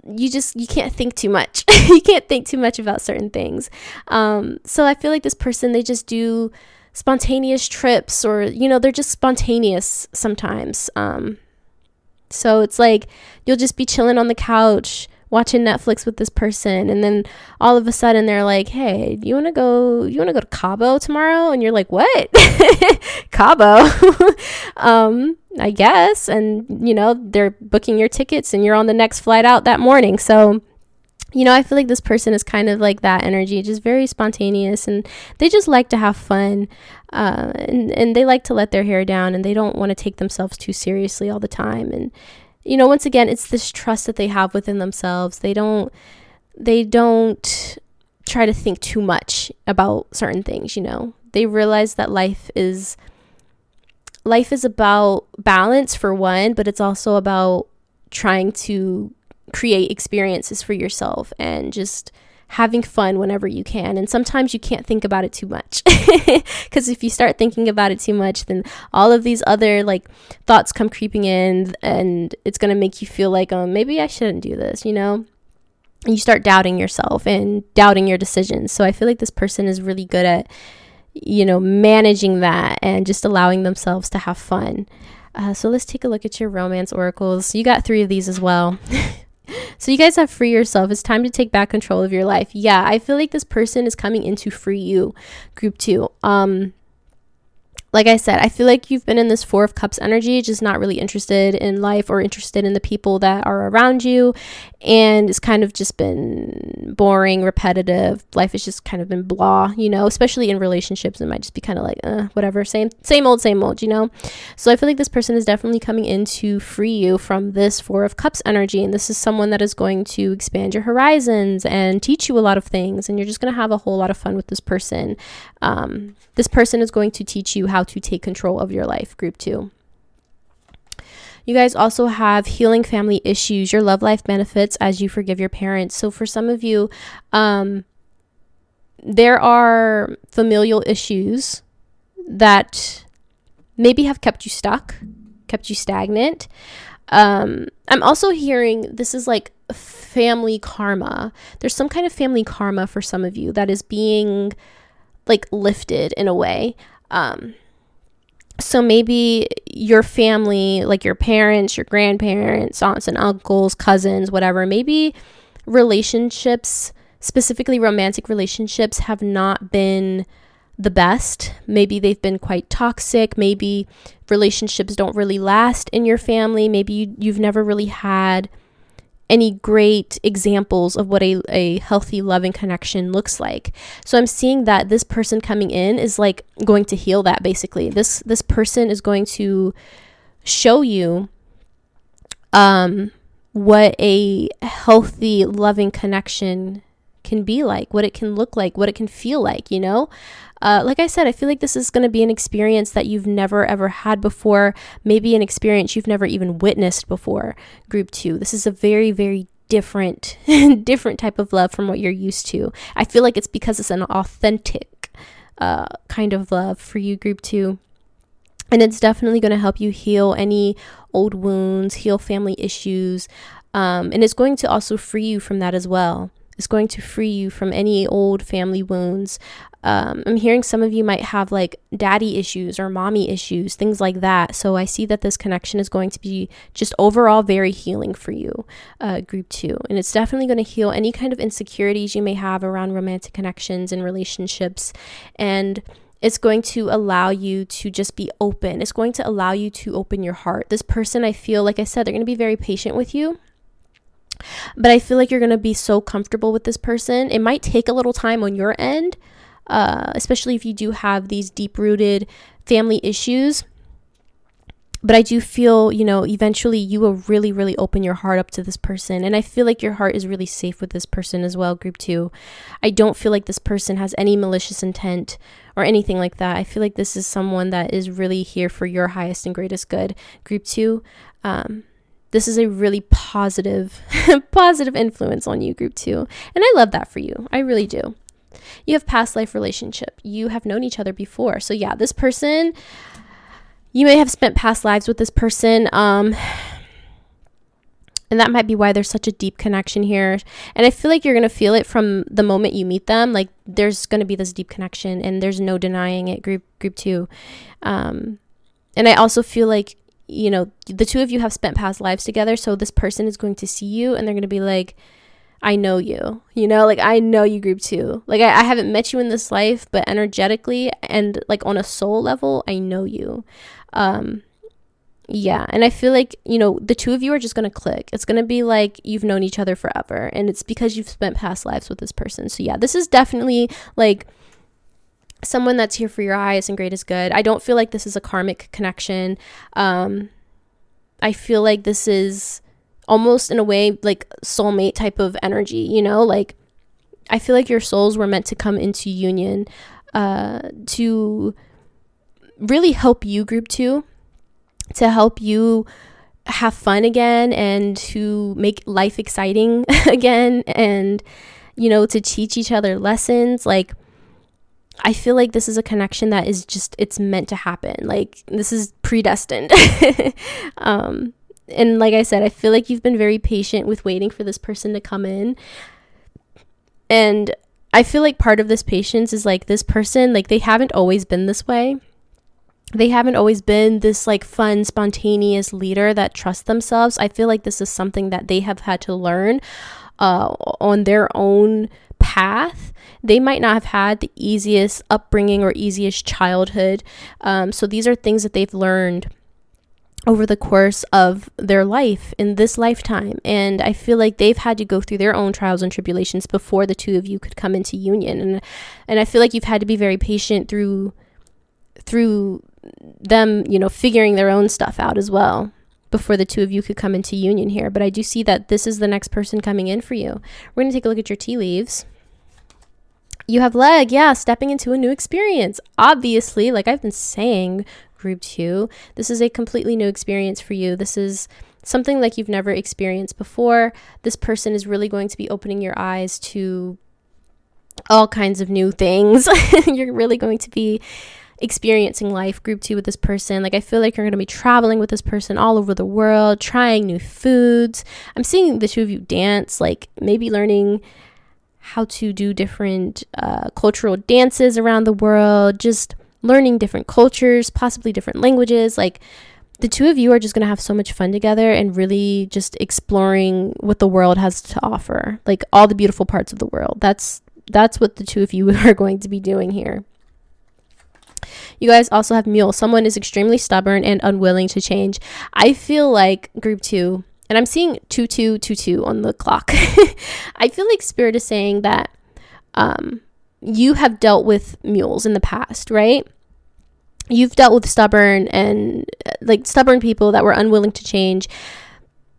you can't think too much. You can't think too much about certain things. So I feel like this person, they just do spontaneous trips, or, you know, they're just spontaneous sometimes. So it's like you'll just be chilling on the couch watching Netflix with this person, and then all of a sudden they're like, hey, you want to go to Cabo tomorrow? And you're like, what? Cabo? I guess. And, you know, they're booking your tickets and you're on the next flight out that morning. So, you know, I feel like this person is kind of like that energy, just very spontaneous, and they just like to have fun, and they like to let their hair down, and they don't want to take themselves too seriously all the time. And, you know, once again, it's this trust that they have within themselves. They don't try to think too much about certain things, you know. They realize that life is about balance, for one, but it's also about trying to create experiences for yourself and just having fun whenever you can. And sometimes you can't think about it too much, because if you start thinking about it too much, then all of these other like thoughts come creeping in, and it's going to make you feel like, maybe I shouldn't do this, you know. And you start doubting yourself and doubting your decisions. So I feel like this person is really good at, you know, managing that and just allowing themselves to have fun. So let's take a look at your romance oracles. You got 3 of these as well. So you guys have free yourself. It's time to take back control of your life. Yeah, I feel like this person is coming in to free you, group 2. Like I said, I feel like you've been in this 4 of Cups energy, just not really interested in life or interested in the people that are around you. And it's kind of just been boring, repetitive. Life has just kind of been blah, you know, especially in relationships. It might just be kind of like, whatever, same old, you know. So I feel like this person is definitely coming in to free you from this 4 of Cups energy. And this is someone that is going to expand your horizons and teach you a lot of things. And you're just going to have a whole lot of fun with this person. This person is going to teach you how to take control of your life, group 2. You guys also have healing family issues. Your love life benefits as you forgive your parents. So for some of you, there are familial issues that maybe have kept you stuck, kept you stagnant. I'm also hearing this is like family karma. There's some kind of family karma for some of you that is being like lifted in a way. So maybe your family, like your parents, your grandparents, aunts and uncles, cousins, whatever, maybe relationships, specifically romantic relationships, have not been the best. Maybe they've been quite toxic. Maybe relationships don't really last in your family. Maybe you've never really had any great examples of what a healthy, loving connection looks like. So I'm seeing that this person coming in is like going to heal that, basically. This person is going to show you what a healthy, loving connection can be like, what it can look like, what it can feel like, you know? Like I said, I feel like this is going to be an experience that you've never ever had before, maybe an experience you've never even witnessed before, group 2. This is a very, very different different type of love from what you're used to. I feel like it's because it's an authentic kind of love for you, group 2. And it's definitely going to help you heal any old wounds, heal family issues, and it's going to also free you from that as well. It's going to free you from any old family wounds. I'm hearing some of you might have like daddy issues or mommy issues, things like that. So I see that this connection is going to be just overall very healing for you, group 2. And it's definitely going to heal any kind of insecurities you may have around romantic connections and relationships. And it's going to allow you to just be open. It's going to allow you to open your heart. This person, I feel, like I said, they're going to be very patient with you. But I feel like you're going to be so comfortable with this person. It might take a little time on your end, especially if you do have these deep-rooted family issues. But I do feel, eventually you will really, really open your heart up to this person. And I feel like your heart is really safe with this person as well, group 2. I don't feel like this person has any malicious intent or anything like that. I feel like this is someone that is really here for your highest and greatest good, group 2. This is a really positive influence on you, group 2. And I love that for you. I really do. You have past life relationship. You have known each other before. So yeah, this person, you may have spent past lives with this person. And that might be why there's such a deep connection here. And I feel like you're going to feel it from the moment you meet them. Like there's going to be this deep connection and there's no denying it, group 2. And I also feel like, the two of you have spent past lives together. So this person is going to see you and they're going to be like, I know you, like I know you, group 2. Like I haven't met you in this life, but energetically and like on a soul level, I know you. Yeah. And I feel like, the two of you are just going to click. It's going to be like you've known each other forever. And it's because you've spent past lives with this person. So yeah, this is definitely like someone that's here for your highest and greatest good. I don't feel like this is a karmic connection. I feel like this is almost in a way like soulmate type of energy, like I feel like your souls were meant to come into union to really help you, group 2, to help you have fun again and to make life exciting again and, to teach each other lessons. Like I feel like this is a connection that is just, it's meant to happen. Like this is predestined. And like I said, I feel like you've been very patient with waiting for this person to come in. And I feel like part of this patience is like this person, like they haven't always been this way. They haven't always been this like fun, spontaneous leader that trusts themselves. I feel like this is something that they have had to learn on their own path. They might not have had the easiest upbringing or easiest childhood. So these are things that they've learned over the course of their life in this lifetime. And I feel like they've had to go through their own trials and tribulations before the two of you could come into union. And I feel like you've had to be very patient through them, figuring their own stuff out as well before the two of you could come into union here. But I do see that this is the next person coming in for you. We're going to take a look at your tea leaves. You have leg, stepping into a new experience. Obviously, like I've been saying, group 2, this is a completely new experience for you. This is something like you've never experienced before. This person is really going to be opening your eyes to all kinds of new things. You're really going to be experiencing life, group 2, with this person. Like I feel like you're going to be traveling with this person all over the world, trying new foods. I'm seeing the two of you dance, like maybe learning how to do different cultural dances around the world, just learning different cultures, possibly different languages. Like the two of you are just going to have so much fun together and really just exploring what the world has to offer, like all the beautiful parts of the world. That's what the two of you are going to be doing here. You guys also have mule. Someone is extremely stubborn and unwilling to change. I feel like group 2, and I'm seeing 2222 on the clock. I feel like Spirit is saying that you have dealt with mules in the past, right? You've dealt with stubborn people that were unwilling to change.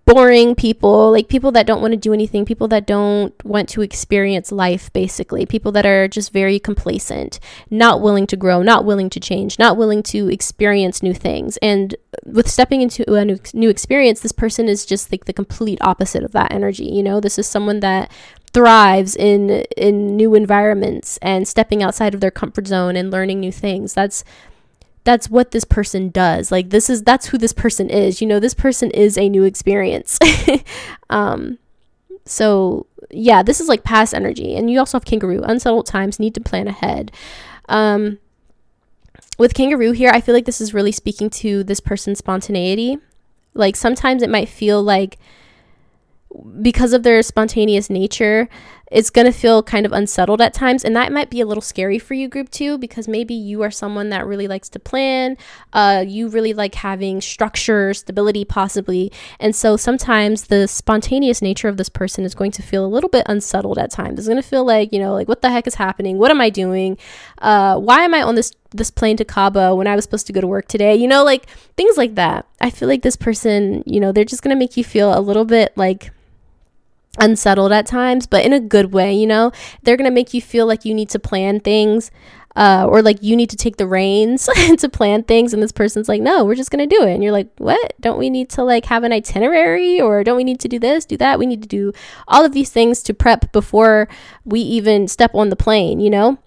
boring people, like people that don't want to do anything, people that don't want to experience life, basically, people that are just very complacent, not willing to grow, not willing to change, not willing to experience new things. And with stepping into a new experience, this person is just like the complete opposite of that energy. You know, this is someone that thrives in new environments and stepping outside of their comfort zone and learning new things. That's what this person does. Like that's who this person is. You know, this person is a new experience. So yeah, this is like past energy. And you also have kangaroo, unsettled times, need to plan ahead. With kangaroo here, I feel like this is really speaking to this person's spontaneity. Like sometimes it might feel like because of their spontaneous nature, it's going to feel kind of unsettled at times. And that might be a little scary for you, group 2, because maybe you are someone that really likes to plan. You really like having structure, stability, possibly. And so sometimes the spontaneous nature of this person is going to feel a little bit unsettled at times. It's going to feel like, you know, like, what the heck is happening? What am I doing? Why am I on this plane to Cabo when I was supposed to go to work today? You know, like things like that. I feel like this person, you know, they're just going to make you feel a little bit like unsettled at times, but in a good way. You know, they're gonna make you feel like you need to plan things, or like you need to take the reins to plan things, and this person's like, no, we're just gonna do it. And you're like, what? Don't we need to like have an itinerary, or don't we need to do this, do that? We need to do all of these things to prep before we even step on the plane, you know?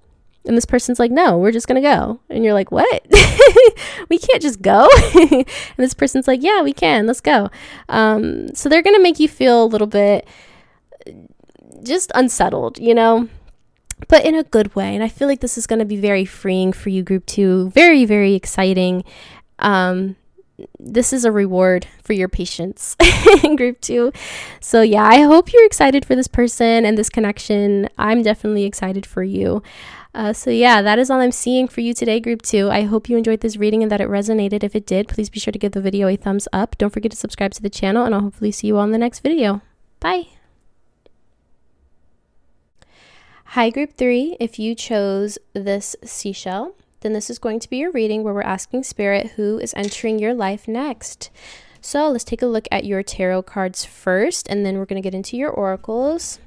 And this person's like, no, we're just gonna go. And you're like, what? We can't just go. And this person's like, yeah, we can, let's go. So they're gonna make you feel a little bit just unsettled, you know, but in a good way. And I feel like this is going to be very freeing for you, group 2. Very, very exciting. This is a reward for your patience in group 2. So yeah, I hope you're excited for this person and this connection. I'm definitely excited for you. So yeah, that is all I'm seeing for you today, group 2. I hope you enjoyed this reading and that it resonated. If it did, please be sure to give the video a thumbs up. Don't forget to subscribe to the channel, and I'll hopefully see you all in the next video. Bye. Hi, group 3. If you chose this seashell, then this is going to be your reading where we're asking spirit who is entering your life next. So let's take a look at your tarot cards first, and then we're going to get into your oracles.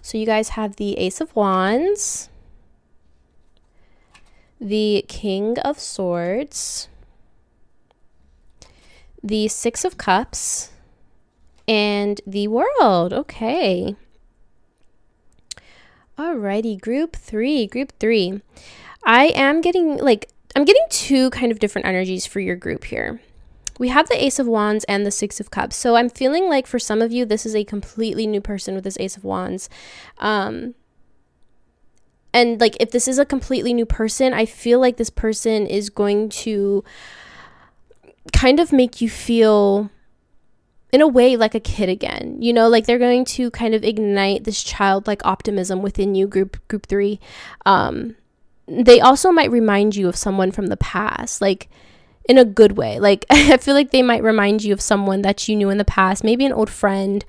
So you guys have the Ace of Wands, the King of Swords, the Six of Cups, and the World. Okay. Alrighty, group 3. I am getting I'm getting two kind of different energies for your group here. We have the Ace of Wands and the Six of Cups. So I'm feeling like for some of you, this is a completely new person with this Ace of Wands. And like, if this is a completely new person, I feel like this person is going to kind of make you feel in a way like a kid again, you know, like they're going to kind of ignite this childlike optimism within you, group 3. They also might remind you of someone from the past, like in a good way. Like I feel like they might remind you of someone that you knew in the past, maybe an old friend.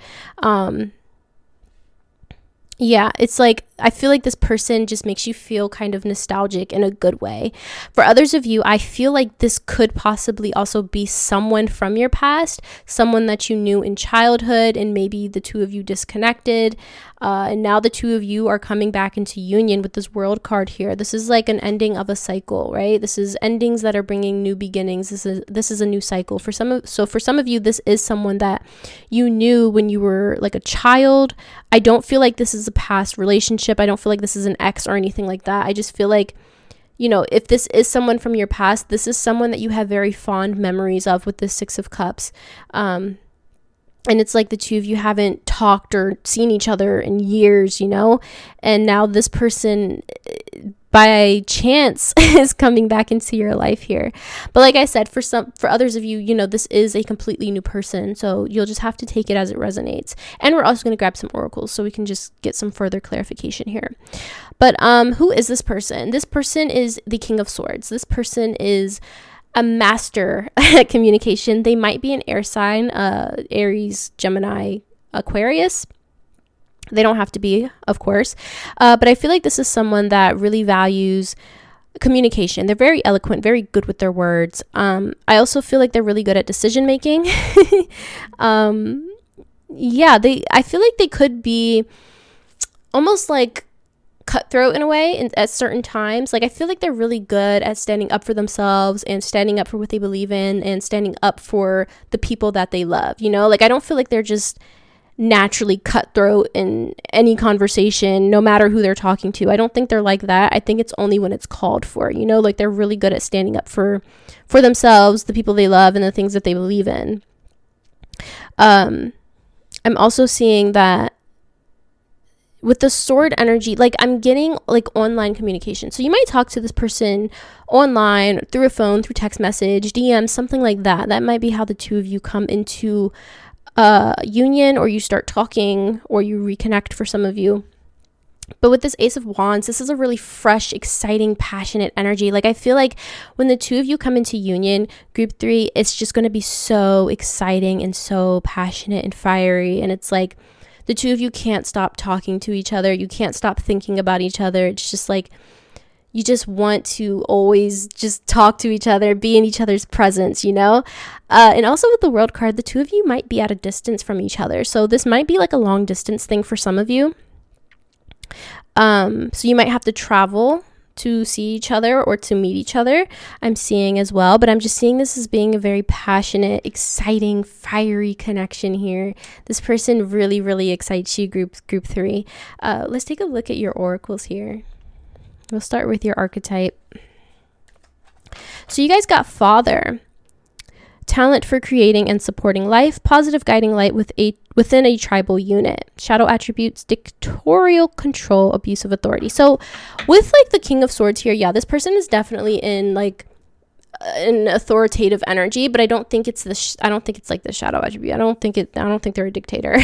Yeah, it's like, I feel like this person just makes you feel kind of nostalgic in a good way. For others of you, I feel like this could possibly also be someone from your past, someone that you knew in childhood, and maybe the two of you disconnected. And now the two of you are coming back into union with this World card here. This is like an ending of a cycle, right? This is endings that are bringing new beginnings. This is a new cycle. For some of you, this is someone that you knew when you were like a child. I don't feel like this is a past relationship. I don't feel like this is an ex or anything like that. I just feel like, you know, if this is someone from your past, this is someone that you have very fond memories of with the Six of Cups. And it's like the two of you haven't talked or seen each other in years, you know, and now this person by chance is coming back into your life here. But like I said, for others of you, you know, this is a completely new person. So you'll just have to take it as it resonates. And we're also going to grab some oracles so we can just get some further clarification here. But who is this person? This person is the King of Swords. This person is a master at communication. They might be an air sign, Aries, Gemini, Aquarius. They don't have to be, of course. But I feel like this is someone that really values communication. They're very eloquent, very good with their words. I also feel like they're really good at decision making. I feel like they could be almost like cutthroat in a way at certain times. Like, I feel like they're really good at standing up for themselves and standing up for what they believe in and standing up for the people that they love, you know? Like, I don't feel like they're just naturally cutthroat in any conversation, no matter who they're talking to. I don't think they're like that. I think it's only when it's called for, you know? Like, they're really good at standing up for themselves, the people they love, and the things that they believe in. I'm also seeing that with the sword energy, like, I'm getting like online communication. So you might talk to this person online, through a phone, through text message, DM, something like that. That might be how the two of you come into union, or you start talking, or you reconnect for some of you. But with this Ace of Wands, this is a really fresh, exciting, passionate energy. Like, I feel like when the two of you come into union, group 3, it's just going to be so exciting and so passionate and fiery. And it's like the two of you can't stop talking to each other. You can't stop thinking about each other. It's just like you just want to always just talk to each other, be in each other's presence, you know? And also with the World card, the two of you might be at a distance from each other. So this might be like a long distance thing for some of you. So you might have to travel to see each other or to meet each other, I'm seeing as well. But I'm just seeing this as being a very passionate, exciting, fiery connection here. This person really, really excites you, group 3. Let's take a look at your oracles here. We'll start with your archetype. So you guys got Father. Talent for creating and supporting life, positive guiding light within a tribal unit. Shadow attributes, dictatorial control, abuse of authority. So with like the King of Swords here, yeah, this person is definitely in like an authoritative energy, but I don't think it's I don't think it's like the shadow attribute. I don't think they're a dictator.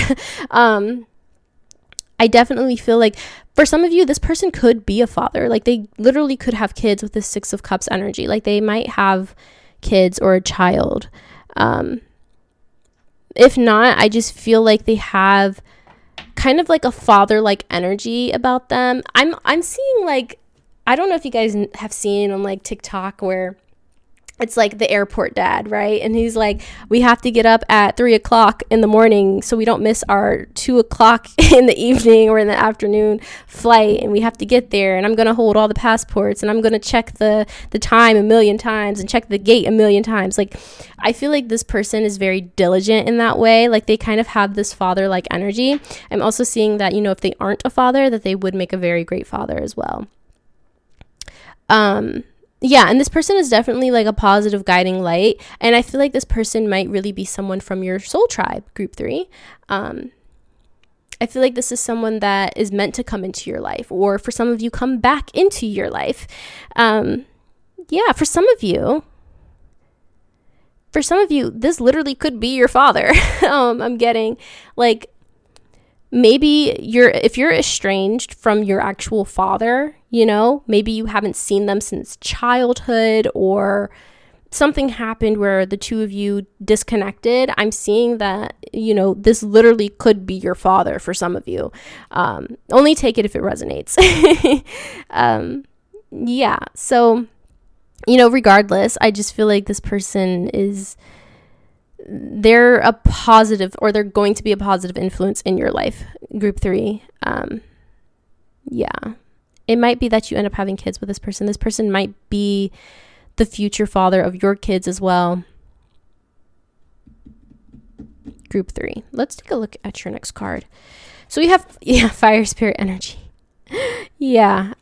I definitely feel like for some of you, this person could be a father. Like, they literally could have kids with this 6 of Cups energy. Like, they might have kids or a child. If not, I just feel like they have kind of like a father-like energy about them. I'm seeing, like, I don't know if you guys have seen on like TikTok where it's like the airport dad, right? And he's like, we have to get up at 3:00 in the morning so we don't miss our 2:00 in the evening or in the afternoon flight, and we have to get there, and I'm gonna hold all the passports, and I'm gonna check the time a million times and check the gate a million times. Like, I feel like this person is very diligent in that way. Like, they kind of have this father-like energy. I'm also seeing that, you know, if they aren't a father, that they would make a very great father as well. Yeah, and this person is definitely like a positive guiding light, and I feel like this person might really be someone from your soul tribe, group 3. I feel like this is someone that is meant to come into your life, or for some of you, come back into your life. Yeah, for some of you, this literally could be your father. I'm getting like, maybe if you're estranged from your actual father, you know, maybe you haven't seen them since childhood, or something happened where the two of you disconnected. I'm seeing that, you know, this literally could be your father for some of you. Only take it if it resonates. Yeah, so, you know, regardless, I just feel like this person they're a positive, or they're going to be a positive influence in your life, group 3. Yeah, it might be that you end up having kids with this person. This person might be the future father of your kids as well, group 3. Let's take a look at your next card. So we have, fire spirit energy. Yeah,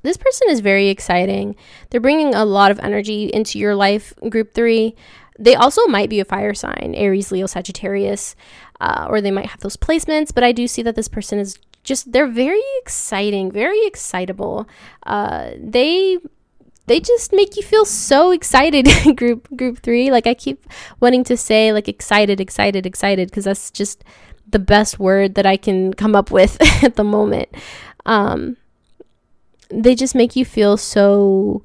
this person is very exciting. They're bringing a lot of energy into your life, group 3. They also might be a fire sign, Aries, Leo, Sagittarius, or they might have those placements, but I do see that this person is they're very exciting, very excitable. They just make you feel so excited, group 3. Like, I keep wanting to say like excited, because that's just the best word that I can come up with at the moment. They just make you feel so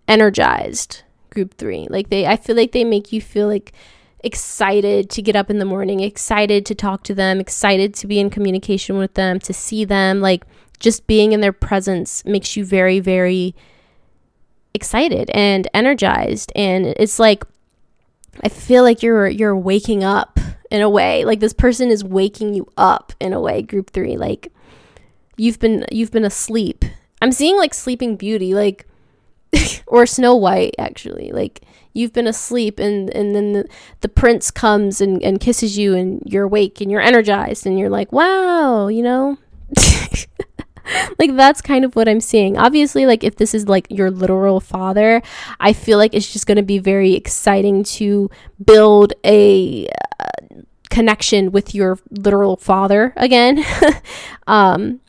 energized, group 3. Like, I feel like they make you feel like excited to get up in the morning, excited to talk to them, excited to be in communication with them, to see them. Like, just being in their presence makes you very, very excited and energized. And it's like, I feel like you're waking up in a way. Like this person is waking you up in a way, group 3. Like you've been asleep. I'm seeing like Sleeping Beauty, like or Snow White, actually. Like you've been asleep, and then the prince comes and kisses you, and you're awake and you're energized, and you're like, wow, you know. Like that's kind of what I'm seeing. Obviously, like if this is like your literal father, I feel like it's just going to be very exciting to build a connection with your literal father again. But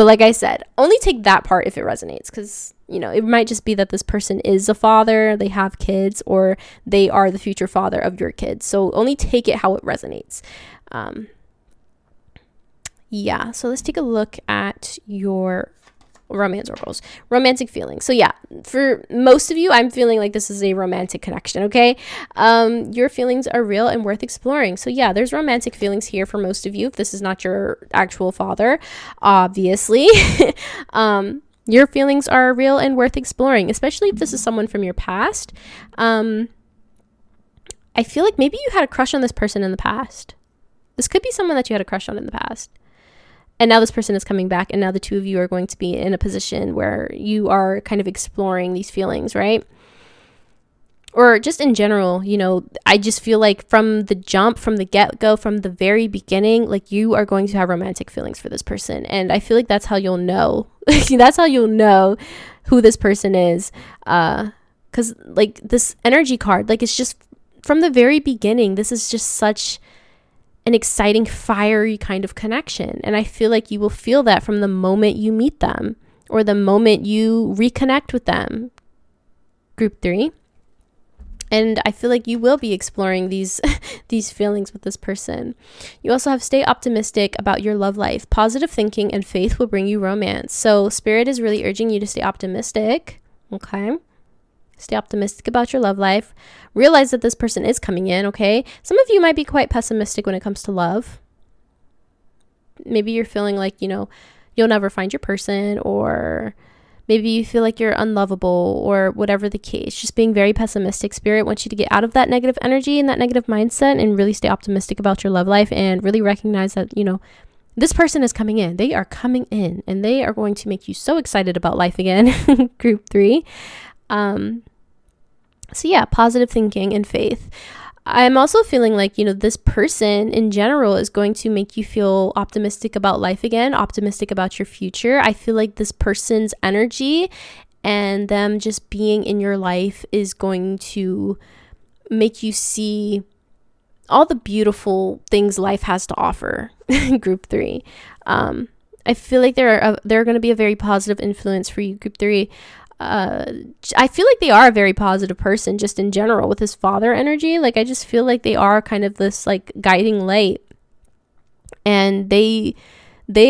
like I said, only take that part if it resonates, because, you know, it might just be that this person is a father, they have kids, or they are the future father of your kids. So only take it how it resonates. Yeah, so let's take a look at your romance oracles. Romantic feelings. So yeah, for most of you, I'm feeling like this is a romantic connection, okay? Your feelings are real and worth exploring. So yeah, there's romantic feelings here for most of you. If this is not your actual father, obviously. Your feelings are real and worth exploring, especially if this is someone from your past. I feel like maybe you had a crush on this person in the past. This could be someone that you had a crush on in the past. And now this person is coming back, and now the two of you are going to be in a position where you are kind of exploring these feelings, right? Or just in general, you know, I just feel like from the jump, from the get-go, from the very beginning, like you are going to have romantic feelings for this person. And I feel like that's how you'll know. That's how you'll know who this person is. Because like this energy card, like it's just from the very beginning, this is just such an exciting, fiery kind of connection. And I feel like you will feel that from the moment you meet them or the moment you reconnect with them, group 3. And I feel like you will be exploring these feelings with this person. You also have stay optimistic about your love life. Positive thinking and faith will bring you romance. So Spirit is really urging you to stay optimistic. Okay. Stay optimistic about your love life. Realize that this person is coming in, okay? Some of you might be quite pessimistic when it comes to love. Maybe you're feeling like, you know, you'll never find your person, or maybe you feel like you're unlovable, or whatever the case. Just being very pessimistic. Spirit wants you to get out of that negative energy and that negative mindset and really stay optimistic about your love life and really recognize that, you know, this person is coming in. They are coming in and they are going to make you so excited about life again, group 3. So yeah, positive thinking and faith. I'm also feeling like, you know, this person in general is going to make you feel optimistic about life again, optimistic about your future. I feel like this person's energy and them just being in your life is going to make you see all the beautiful things life has to offer, group 3. I feel like they're going to be a very positive influence for you, group 3. I feel like they are a very positive person just in general with his father energy. Like I just feel like they are kind of this like guiding light, and they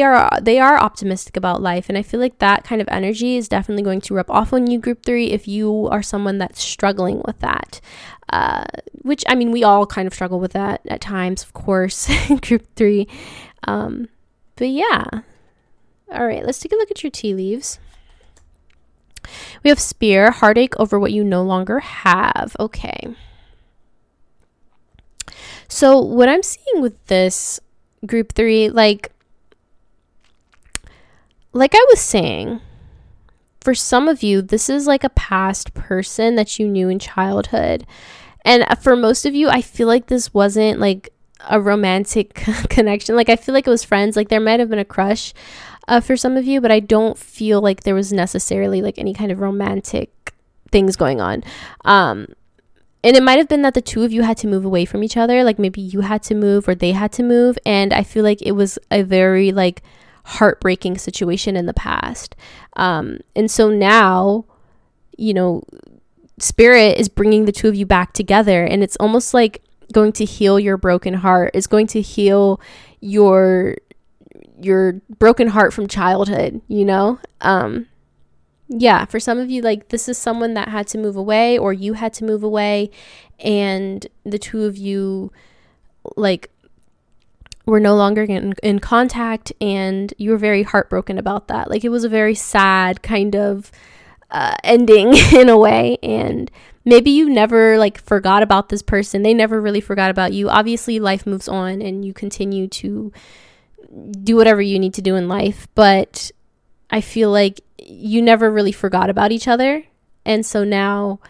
are optimistic about life. And I feel like that kind of energy is definitely going to rub off on you, group 3, if you are someone that's struggling with that, which I mean we all kind of struggle with that at times, of course. Group 3. But yeah, all right, let's take a look at your tea leaves. We have Spear, heartache over what you no longer have. Okay. So what I'm seeing with this, group 3, like I was saying, for some of you, this is like a past person that you knew in childhood. And for most of you, I feel like this wasn't like a romantic connection. Like I feel like it was friends. Like there might have been a crush for some of you, but I don't feel like there was necessarily like any kind of romantic things going on. And it might have been that the two of you had to move away from each other. Like maybe you had to move or they had to move. And I feel like it was a very like heartbreaking situation in the past. And so now, you know, Spirit is bringing the two of you back together, and it's almost like going to heal your broken heart. It's going to heal your broken heart from childhood, you know? Yeah, for some of you, like this is someone that had to move away, or you had to move away, and the two of you like were no longer in contact, and you were very heartbroken about that. Like, it was a very sad kind of ending in a way. And maybe you never like forgot about this person. They never really forgot about you. Obviously, life moves on and you continue to do whatever you need to do in life. But I feel like you never really forgot about each other. And so now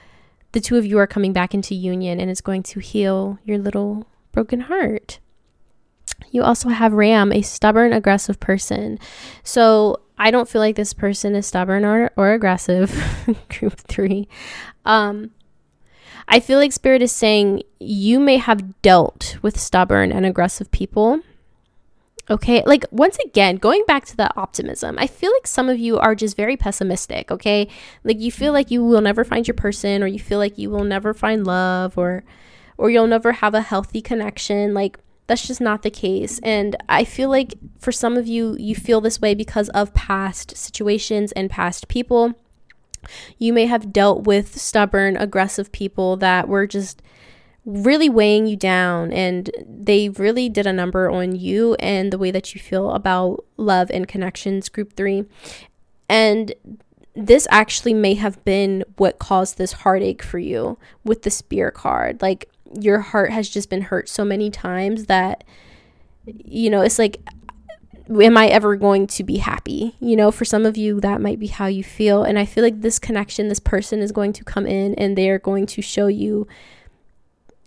the two of you are coming back into union, and it's going to heal your little broken heart. You also have Ram, a stubborn, aggressive person. So I don't feel like this person is stubborn or aggressive. Group 3. I feel like Spirit is saying you may have dealt with stubborn and aggressive people. Okay, like, once again, going back to that optimism, I feel like some of you are just very pessimistic. Okay, like, you feel like you will never find your person, or you feel like you will never find love, or you'll never have a healthy connection. Like, that's just not the case. And I feel like for some of you, you feel this way because of past situations and past people. You may have dealt with stubborn, aggressive people that were just really weighing you down, and they really did a number on you and the way that you feel about love and connections, Group 3. And this actually may have been what caused this heartache for you with the Spear card. Like, your heart has just been hurt so many times that, you know, it's like, am I ever going to be happy? You know, for some of you, that might be how you feel. And I feel like this connection, this person is going to come in, and they're going to show you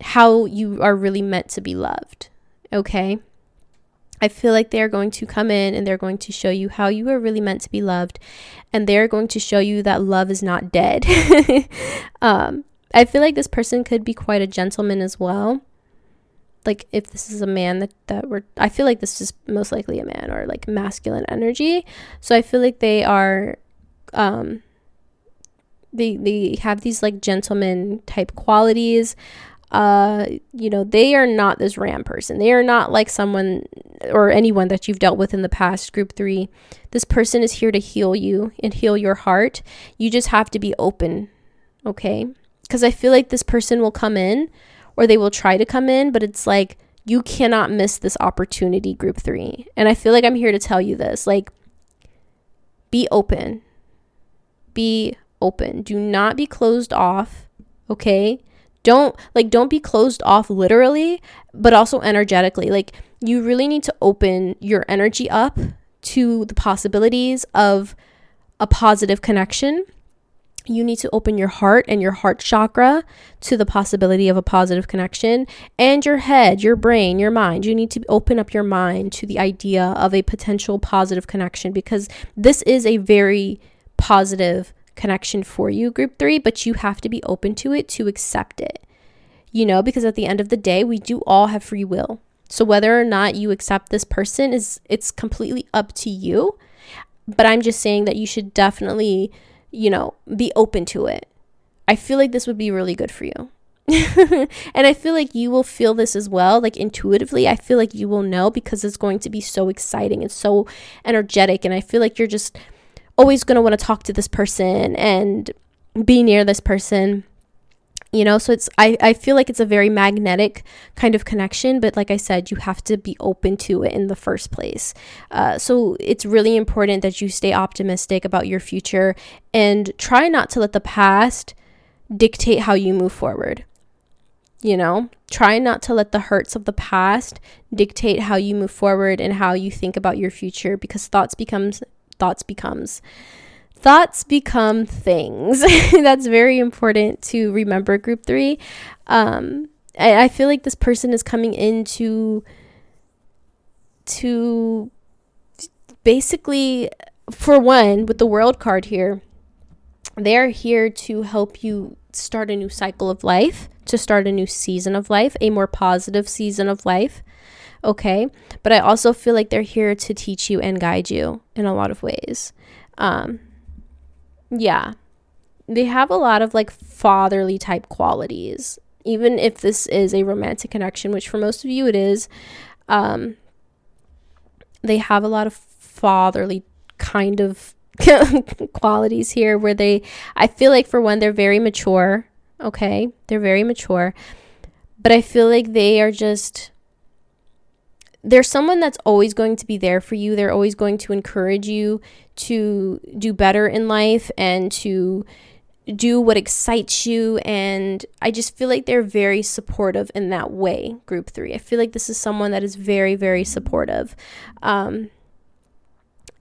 how you are really meant to be loved. Okay? I feel like they're going to come in, and they're going to show you how you are really meant to be loved. And they're going to show you that love is not dead. I feel like this person could be quite a gentleman as well. Like, if this is a man I feel like this is most likely a man, or like masculine energy. So I feel like they are, they have these like gentleman type qualities. You know, they are not this Ram person. They are not like someone or anyone that you've dealt with in the past, Group 3. This person is here to heal you and heal your heart. You just have to be open, okay? Because I feel like this person will come in, or they will try to come in, but it's like, you cannot miss this opportunity, Group 3. And I feel like I'm here to tell you this. Like, be open. Be open. Do not be closed off, okay? Don't be closed off literally, but also energetically. Like, you really need to open your energy up to the possibilities of a positive connection. You need to open your heart and your heart chakra to the possibility of a positive connection, and your head, your brain, your mind. You need to open up your mind to the idea of a potential positive connection, because this is a very positive connection for you, Group 3, but you have to be open to it to accept it, you know, because at the end of the day, we do all have free will. So whether or not you accept this person it's completely up to you. But I'm just saying that you should definitely, you know, be open to it. I feel like this would be really good for you. And I feel like you will feel this as well. Like, intuitively, I feel like you will know, because it's going to be so exciting and so energetic. And I feel like you're just always going to want to talk to this person and be near this person, you know. So I feel like it's a very magnetic kind of connection, but like I said, you have to be open to it in the first place. So it's really important that you stay optimistic about your future, and try not to let the past dictate how you move forward. You know, try not to let the hurts of the past dictate how you move forward and how you think about your future, because thoughts become things. That's very important to remember, Group 3. I feel like this person is coming in to basically, for one, with the World card here, they're here to help you start a new cycle of life, to start a new season of life, a more positive season of life. Okay, but I also feel like they're here to teach you and guide you in a lot of ways. Yeah, they have a lot of like fatherly type qualities, even if this is a romantic connection, which for most of you it is. They have a lot of fatherly kind of qualities here, where I feel like, for one, they're very mature. Okay, they're very mature, but I feel like they are just, there's someone that's always going to be there for you. They're always going to encourage you to do better in life and to do what excites you. And I just feel like they're very supportive in that way, group 3. I feel like this is someone that is very, very supportive.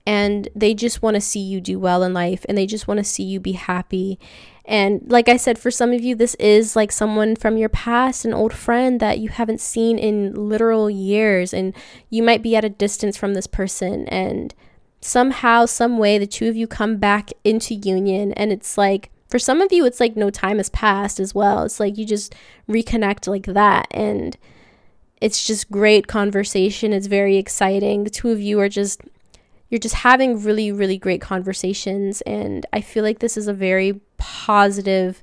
And they just want to see you do well in life, and they just want to see you be happy. And like I said, for some of you, this is like someone from your past, an old friend that you haven't seen in literal years, and you might be at a distance from this person, and somehow, some way, the two of you come back into union. And it's like, for some of you, it's like no time has passed as well. It's like you just reconnect like that, and it's just great conversation. It's very exciting. The two of you are just, you're just having really, really great conversations. And I feel like this is a very positive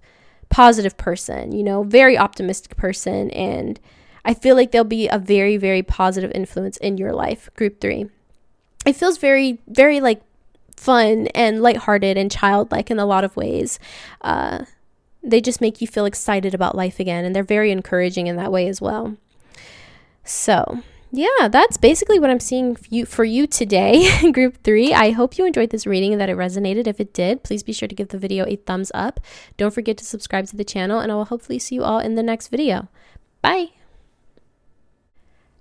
person, you know, very optimistic person. And I feel like they'll be a very, very positive influence in your life, group 3. It feels very, very like fun and lighthearted and childlike in a lot of ways. They just make you feel excited about life again. And they're very encouraging in that way as well. So yeah, that's basically what I'm seeing for you today, group 3. I hope you enjoyed this reading and that it resonated. If it did, please be sure to give the video a thumbs up. Don't forget to subscribe to the channel, and I will hopefully see you all in the next video. Bye.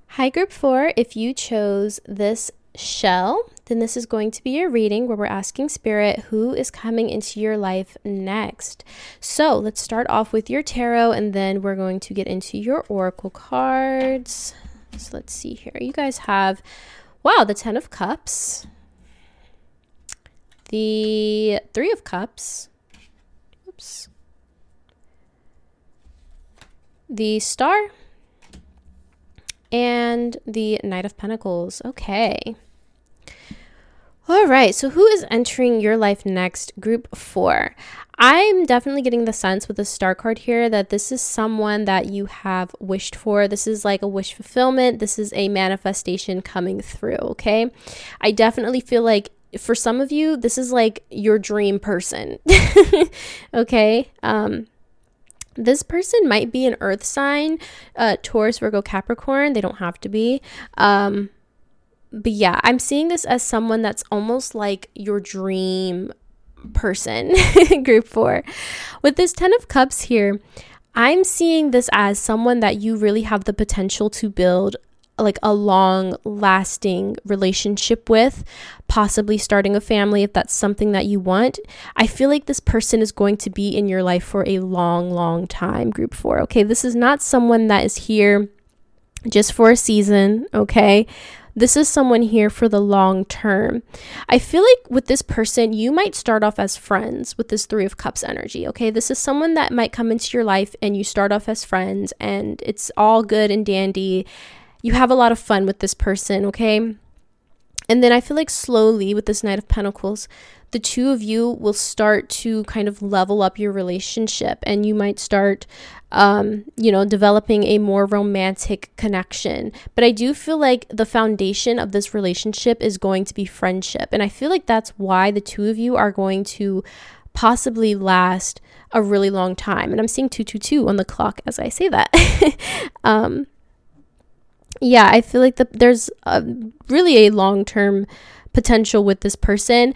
Hi, group 4. If you chose this shell, then this is going to be your reading where we're asking Spirit who is coming into your life next. So let's start off with your tarot, and then we're going to get into your oracle cards. So let's see here. You guys have, wow, the 10 of Cups, the 3 of Cups, oops, the Star, and the Knight of Pentacles. Okay. All right, so who is entering your life next, group 4? I'm definitely getting the sense with the Star card here that this is someone that you have wished for. This is like a wish fulfillment. This is a manifestation coming through, okay? I definitely feel like for some of you, this is like your dream person, okay? This person might be an earth sign, Taurus, Virgo, Capricorn. They don't have to be. But yeah, I'm seeing this as someone that's almost like your dream person, group 4. With this 10 of Cups here, I'm seeing this as someone that you really have the potential to build like a long lasting relationship with, possibly starting a family if that's something that you want. I feel like this person is going to be in your life for a long, long time, group 4. Okay, this is not someone that is here just for a season, okay? This is someone here for the long term. I feel like with this person, you might start off as friends with this 3 of Cups energy, okay? This is someone that might come into your life and you start off as friends and it's all good and dandy. You have a lot of fun with this person, okay? And then I feel like slowly with this Knight of Pentacles, the two of you will start to kind of level up your relationship, and you might start, developing a more romantic connection. But I do feel like the foundation of this relationship is going to be friendship. And I feel like that's why the two of you are going to possibly last a really long time. And I'm seeing 222 on the clock as I say that. Yeah, I feel like there's really a long-term potential with this person.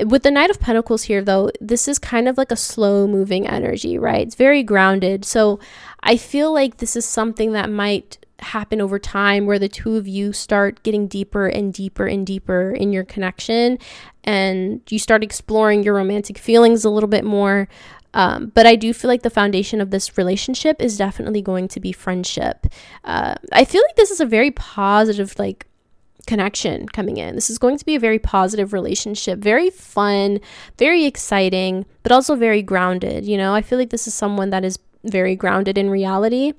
With the Knight of Pentacles here, though, this is kind of like a slow-moving energy, right? It's very grounded. So I feel like this is something that might happen over time where the two of you start getting deeper and deeper and deeper in your connection, and you start exploring your romantic feelings a little bit more. But I do feel like the foundation of this relationship is definitely going to be friendship. I feel like this is a very positive, like, connection coming in. This is going to be a very positive relationship, very fun, very exciting, but also very grounded. You know, I feel like this is someone that is very grounded in reality.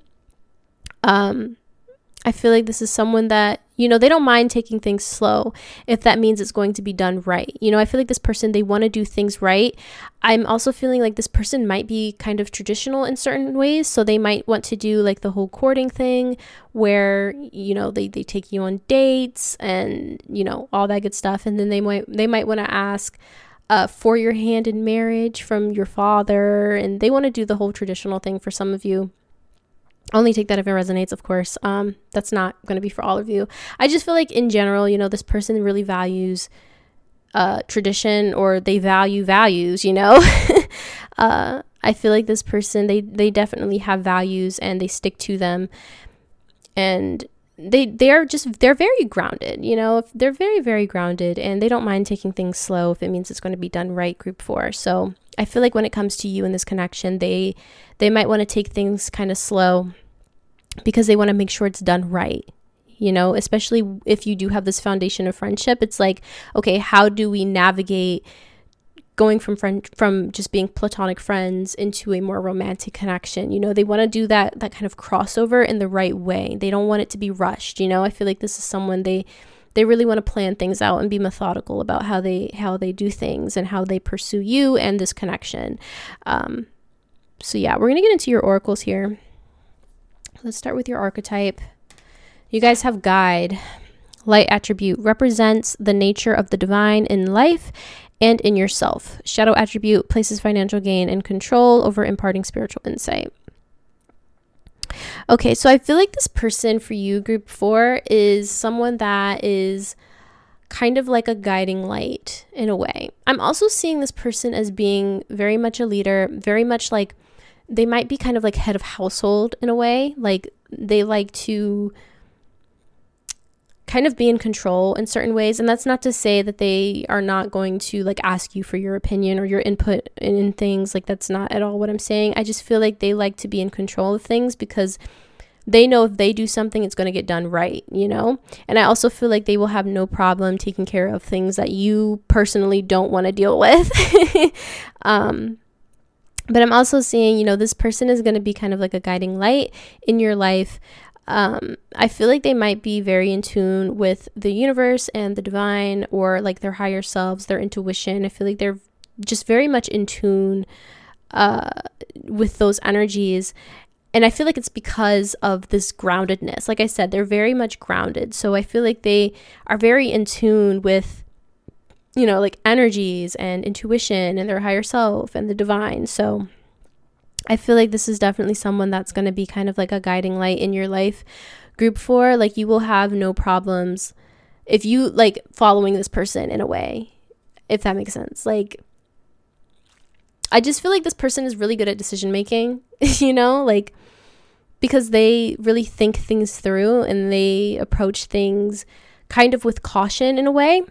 I feel like this is someone that, you know, they don't mind taking things slow if that means it's going to be done right. You know, I feel like this person, they want to do things right. I'm also feeling like this person might be kind of traditional in certain ways. So they might want to do like the whole courting thing where, you know, they take you on dates and, you know, all that good stuff. And then they might want to ask for your hand in marriage from your father. And they want to do the whole traditional thing for some of you. Only take that if it resonates, of course. That's not going to be for all of you. I just feel like in general, you know, this person really values tradition, or they value values, you know. I feel like this person, they definitely have values and they stick to them, and they're very grounded, you know. They're very, very grounded, and they don't mind taking things slow if it means it's going to be done right, group 4. So I feel like when it comes to you in this connection, they might want to take things kind of slow because they want to make sure it's done right, you know, especially if you do have this foundation of friendship. It's like, okay, how do we navigate going from just being platonic friends into a more romantic connection? You know, they want to do that kind of crossover in the right way. They don't want it to be rushed, you know. I feel like this is someone, they really want to plan things out and be methodical about how they do things and how they pursue you and this connection. So yeah, we're going to get into your oracles here. Let's start with your archetype. You guys have guide. Light attribute represents the nature of the divine in life and in yourself. Shadow attribute places financial gain and control over imparting spiritual insight. Okay, so I feel like this person for you, group 4, is someone that is kind of like a guiding light in a way. I'm also seeing this person as being very much a leader, very much like they might be kind of like head of household in a way. Like they like to kind of be in control in certain ways. And that's not to say that they are not going to like ask you for your opinion or your input in things. Like that's not at all what I'm saying. I just feel like they like to be in control of things because they know if they do something, it's going to get done right, you know? And I also feel like they will have no problem taking care of things that you personally don't want to deal with. But I'm also seeing, you know, this person is going to be kind of like a guiding light in your life. I feel like they might be very in tune with the universe and the divine, or like their higher selves, their intuition. I feel like they're just very much in tune with those energies. And I feel like it's because of this groundedness. Like I said, they're very much grounded. So I feel like they are very in tune with, you know, like energies and intuition and their higher self and the divine. So I feel like this is definitely someone that's going to be kind of like a guiding light in your life. Group 4, like you will have no problems if you like following this person in a way, if that makes sense. Like, I just feel like this person is really good at decision making, you know, like because they really think things through and they approach things kind of with caution in a way.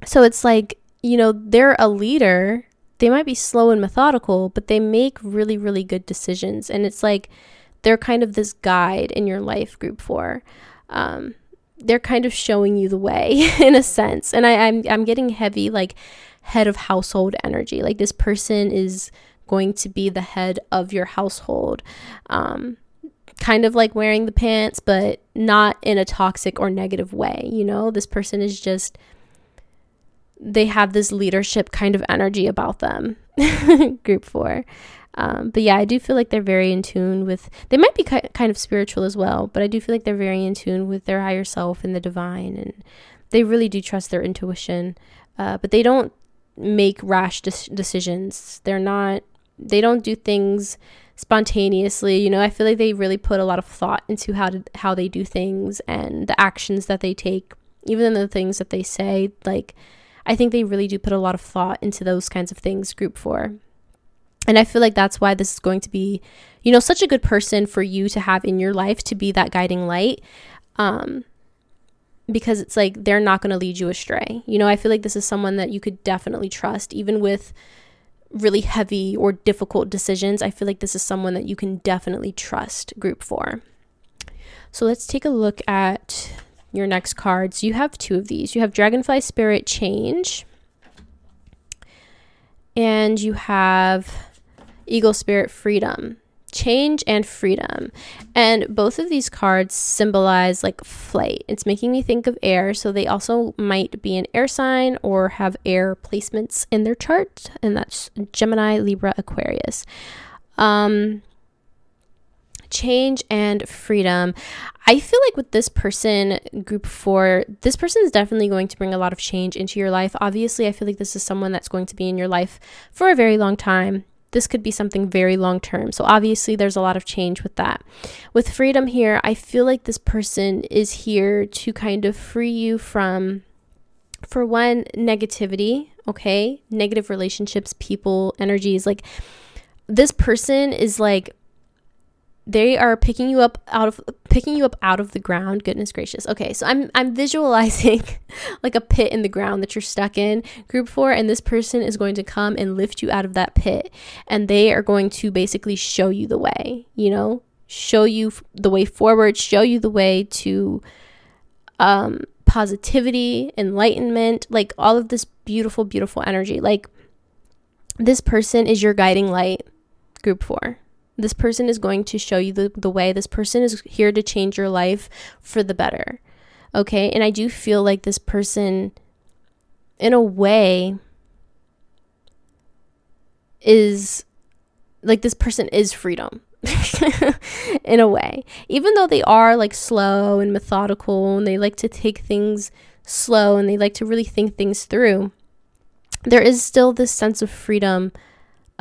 So it's like, you know, they're a leader. They might be slow and methodical, but they make really, really good decisions. And it's like they're kind of this guide in your life, group 4. They're kind of showing you the way in a sense. And I'm getting heavy, like head of household energy. Like this person is going to be the head of your household. Kind of like wearing the pants, but not in a toxic or negative way. You know, this person is just, they have this leadership kind of energy about them. Group 4. But yeah, I do feel like they're very in tune with, they might be kind of spiritual as well, but I do feel like they're very in tune with their higher self and the divine, and they really do trust their intuition. But they don't make rash decisions. They don't do things spontaneously. You know, I feel like they really put a lot of thought into how they do things and the actions that they take, even the things that they say. Like, I think they really do put a lot of thought into those kinds of things, group 4. And I feel like that's why this is going to be, you know, such a good person for you to have in your life, to be that guiding light. Because it's like, they're not going to lead you astray. You know, I feel like this is someone that you could definitely trust, even with really heavy or difficult decisions. I feel like this is someone that you can definitely trust, group 4. So let's take a look at your next cards. You have 2 of these. You have Dragonfly Spirit Change, and you have Eagle Spirit Freedom. Change and freedom. And both of these cards symbolize like flight. It's making me think of air, so they also might be an air sign or have air placements in their chart, and that's Gemini, Libra, Aquarius. Change and freedom. I feel like with this person, group 4, this person is definitely going to bring a lot of change into your life. Obviously, I feel like this is someone that's going to be in your life for a very long time. this could be something very long term. So obviously there's a lot of change with that. With freedom here, I feel like this person is here to kind of free you from, for one, negativity, okay? Negative relationships, people, energies. Like, this person is like, they are picking you up out of the ground. Goodness gracious. Okay, so I'm visualizing like a pit in the ground that you're stuck in, group 4, and this person is going to come and lift you out of that pit, and they are going to basically show you the way, you know, show you the way forward, show you the way to positivity, enlightenment, like all of this beautiful, beautiful energy. Like, this person is your guiding light, group 4. This person is going to show you the way. This person is here to change your life for the better. Okay? And I do feel like this person, in a way, is like, this person is freedom. In a way. Even though they are like slow and methodical, and they like to take things slow, and they like to really think things through, there is still this sense of freedom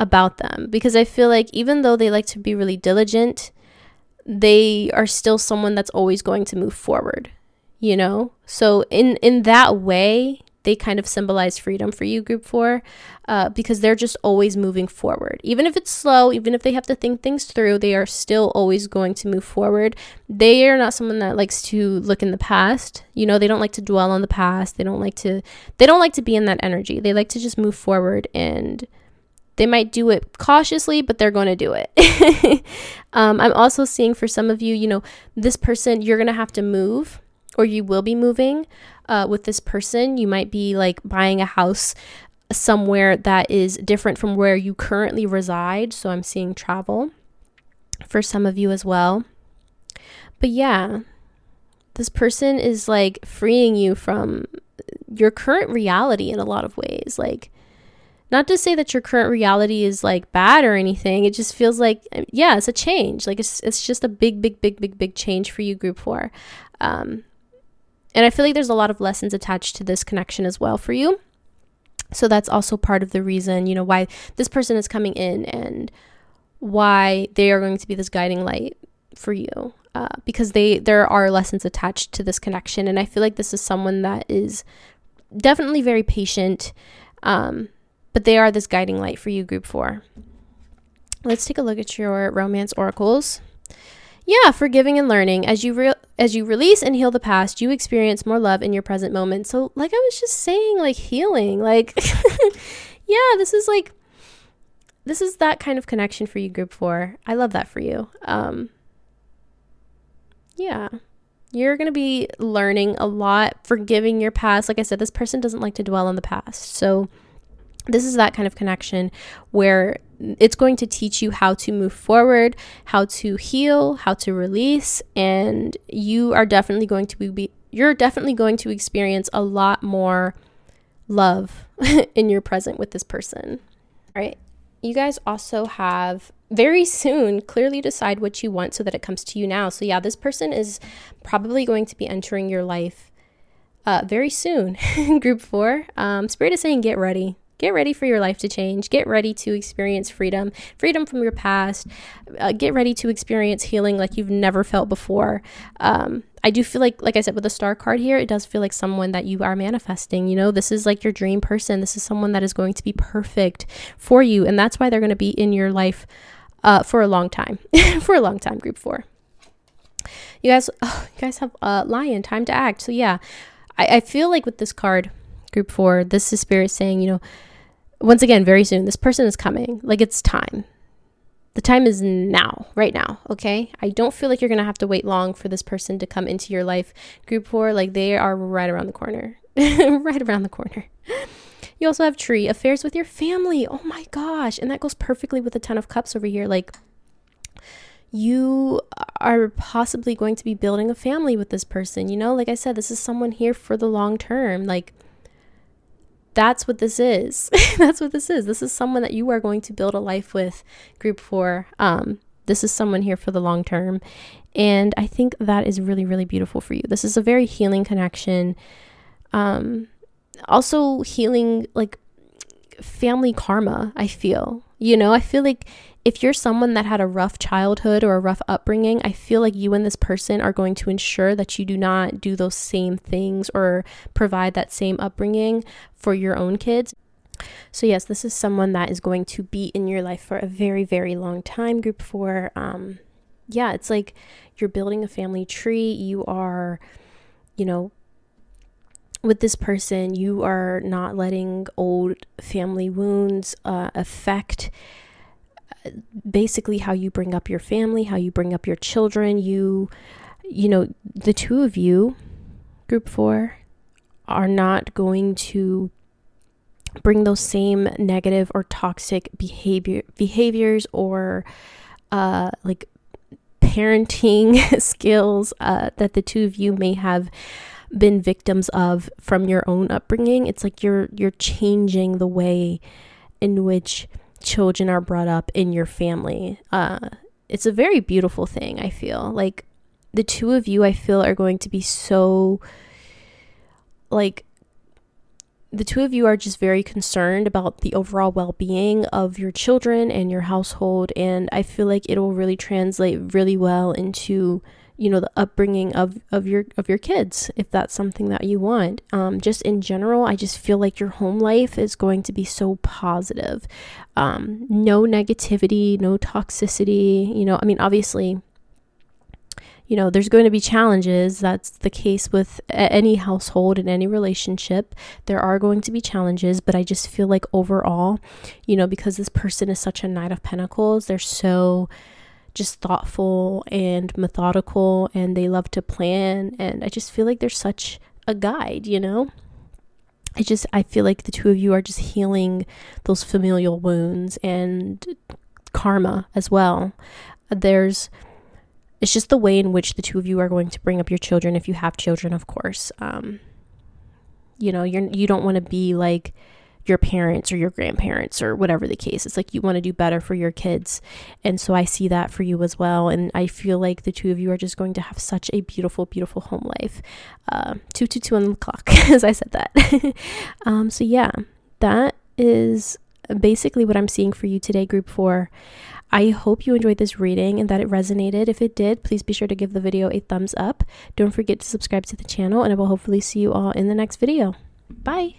about them, because I feel like even though they like to be really diligent, they are still someone that's always going to move forward, you know? So in that way, they kind of symbolize freedom for you, group 4, because they're just always moving forward. Even if it's slow, even if they have to think things through, they are still always going to move forward. They are not someone that likes to look in the past. You know, they don't like to dwell on the past. They don't like to be in that energy. They like to just move forward, and they might do it cautiously, but they're going to do it. I'm also seeing for some of you, you know, this person, you're going to have to move, or you will be moving with this person. You might be like buying a house somewhere that is different from where you currently reside. So I'm seeing travel for some of you as well. But yeah, this person is like freeing you from your current reality in a lot of ways. Like, not to say that your current reality is like bad or anything. It just feels like, yeah, it's a change. Like, it's just a big change for you, group 4. And I feel like there's a lot of lessons attached to this connection as well for you. So that's also part of the reason, you know, why this person is coming in, and why they are going to be this guiding light for you, because there are lessons attached to this connection. And I feel like this is someone that is definitely very patient, but they are this guiding light for you, group 4. Let's take a look at your romance oracles. Yeah, forgiving and learning. As you release and heal the past, you experience more love in your present moment. So like I was just saying, like, healing, like, yeah, this is that kind of connection for you, group 4. I love that for you. Yeah, you're going to be learning a lot, forgiving your past. Like I said, this person doesn't like to dwell on the past. So this is that kind of connection where it's going to teach you how to move forward, how to heal, how to release, and you're definitely going to experience a lot more love in your present with this person. All right. You guys also have very soon clearly decide what you want so that it comes to you now. So yeah, this person is probably going to be entering your life very soon. Group 4. Spirit is saying get ready. Get ready for your life to change. Get ready to experience freedom from your past. Get ready to experience healing like you've never felt before. I do feel like I said, with the star card here, it does feel like someone that you are manifesting. You know, this is like your dream person. This is someone that is going to be perfect for you. And that's why they're going to be in your life for a long time. For a long time, group 4. You guys have Lion, time to act. So yeah, I feel like with this card, group 4, this is Spirit saying, you know, once again, very soon, this person is coming. Like, it's time. The time is now, right now, okay? I don't feel like you're going to have to wait long for this person to come into your life. Group 4, like, they are right around the corner. Right around the corner. You also have Tree, affairs with your family. Oh my gosh. And that goes perfectly with the 10 of Cups over here. Like, you are possibly going to be building a family with this person. You know, like I said, this is someone here for the long term. Like, that's what this is. That's what this is. This is someone that you are going to build a life with, group 4. This is someone here for the long term. And I think that is really, really beautiful for you. This is a very healing connection. Also healing, like, family karma, I feel. You know, I feel like if you're someone that had a rough childhood or a rough upbringing, I feel like you and this person are going to ensure that you do not do those same things or provide that same upbringing for your own kids. So yes, this is someone that is going to be in your life for a very, very long time. Group 4, yeah, it's like you're building a family tree. You are, you know, with this person, you are not letting old family wounds affect basically how you bring up your family, how you bring up your children. You know, the two of you, group 4, are not going to bring those same negative or toxic behaviors or like parenting skills that the two of you may have been victims of from your own upbringing. It's like you're changing the way in which children are brought up in your family. It's a very beautiful thing. I feel like the two of you, I feel, are going to be so, like, the two of you are just very concerned about the overall well-being of your children and your household, and I feel like it'll really translate really well into, you know, the upbringing of your kids, if that's something that you want. Just in general, I just feel like your home life is going to be so positive. No negativity, no toxicity. You know, I mean, obviously, you know, there's going to be challenges. That's the case with any household and any relationship. There are going to be challenges, but I just feel like overall, you know, because this person is such a Knight of Pentacles, they're so just thoughtful and methodical, and they love to plan, and I just feel like they're such a guide, you know. I feel like the two of you are just healing those familial wounds and karma as well. It's just the way in which the two of you are going to bring up your children, if you have children, of course. You know, you don't want to be like your parents or your grandparents or whatever the case. It's like you want to do better for your kids. And so I see that for you as well. And I feel like the two of you are just going to have such a beautiful, beautiful home life. 222 on the clock, as I said that. So yeah, that is basically what I'm seeing for you today, group 4. I hope you enjoyed this reading and that it resonated. If it did, please be sure to give the video a thumbs up. Don't forget to subscribe to the channel, and I will hopefully see you all in the next video. Bye!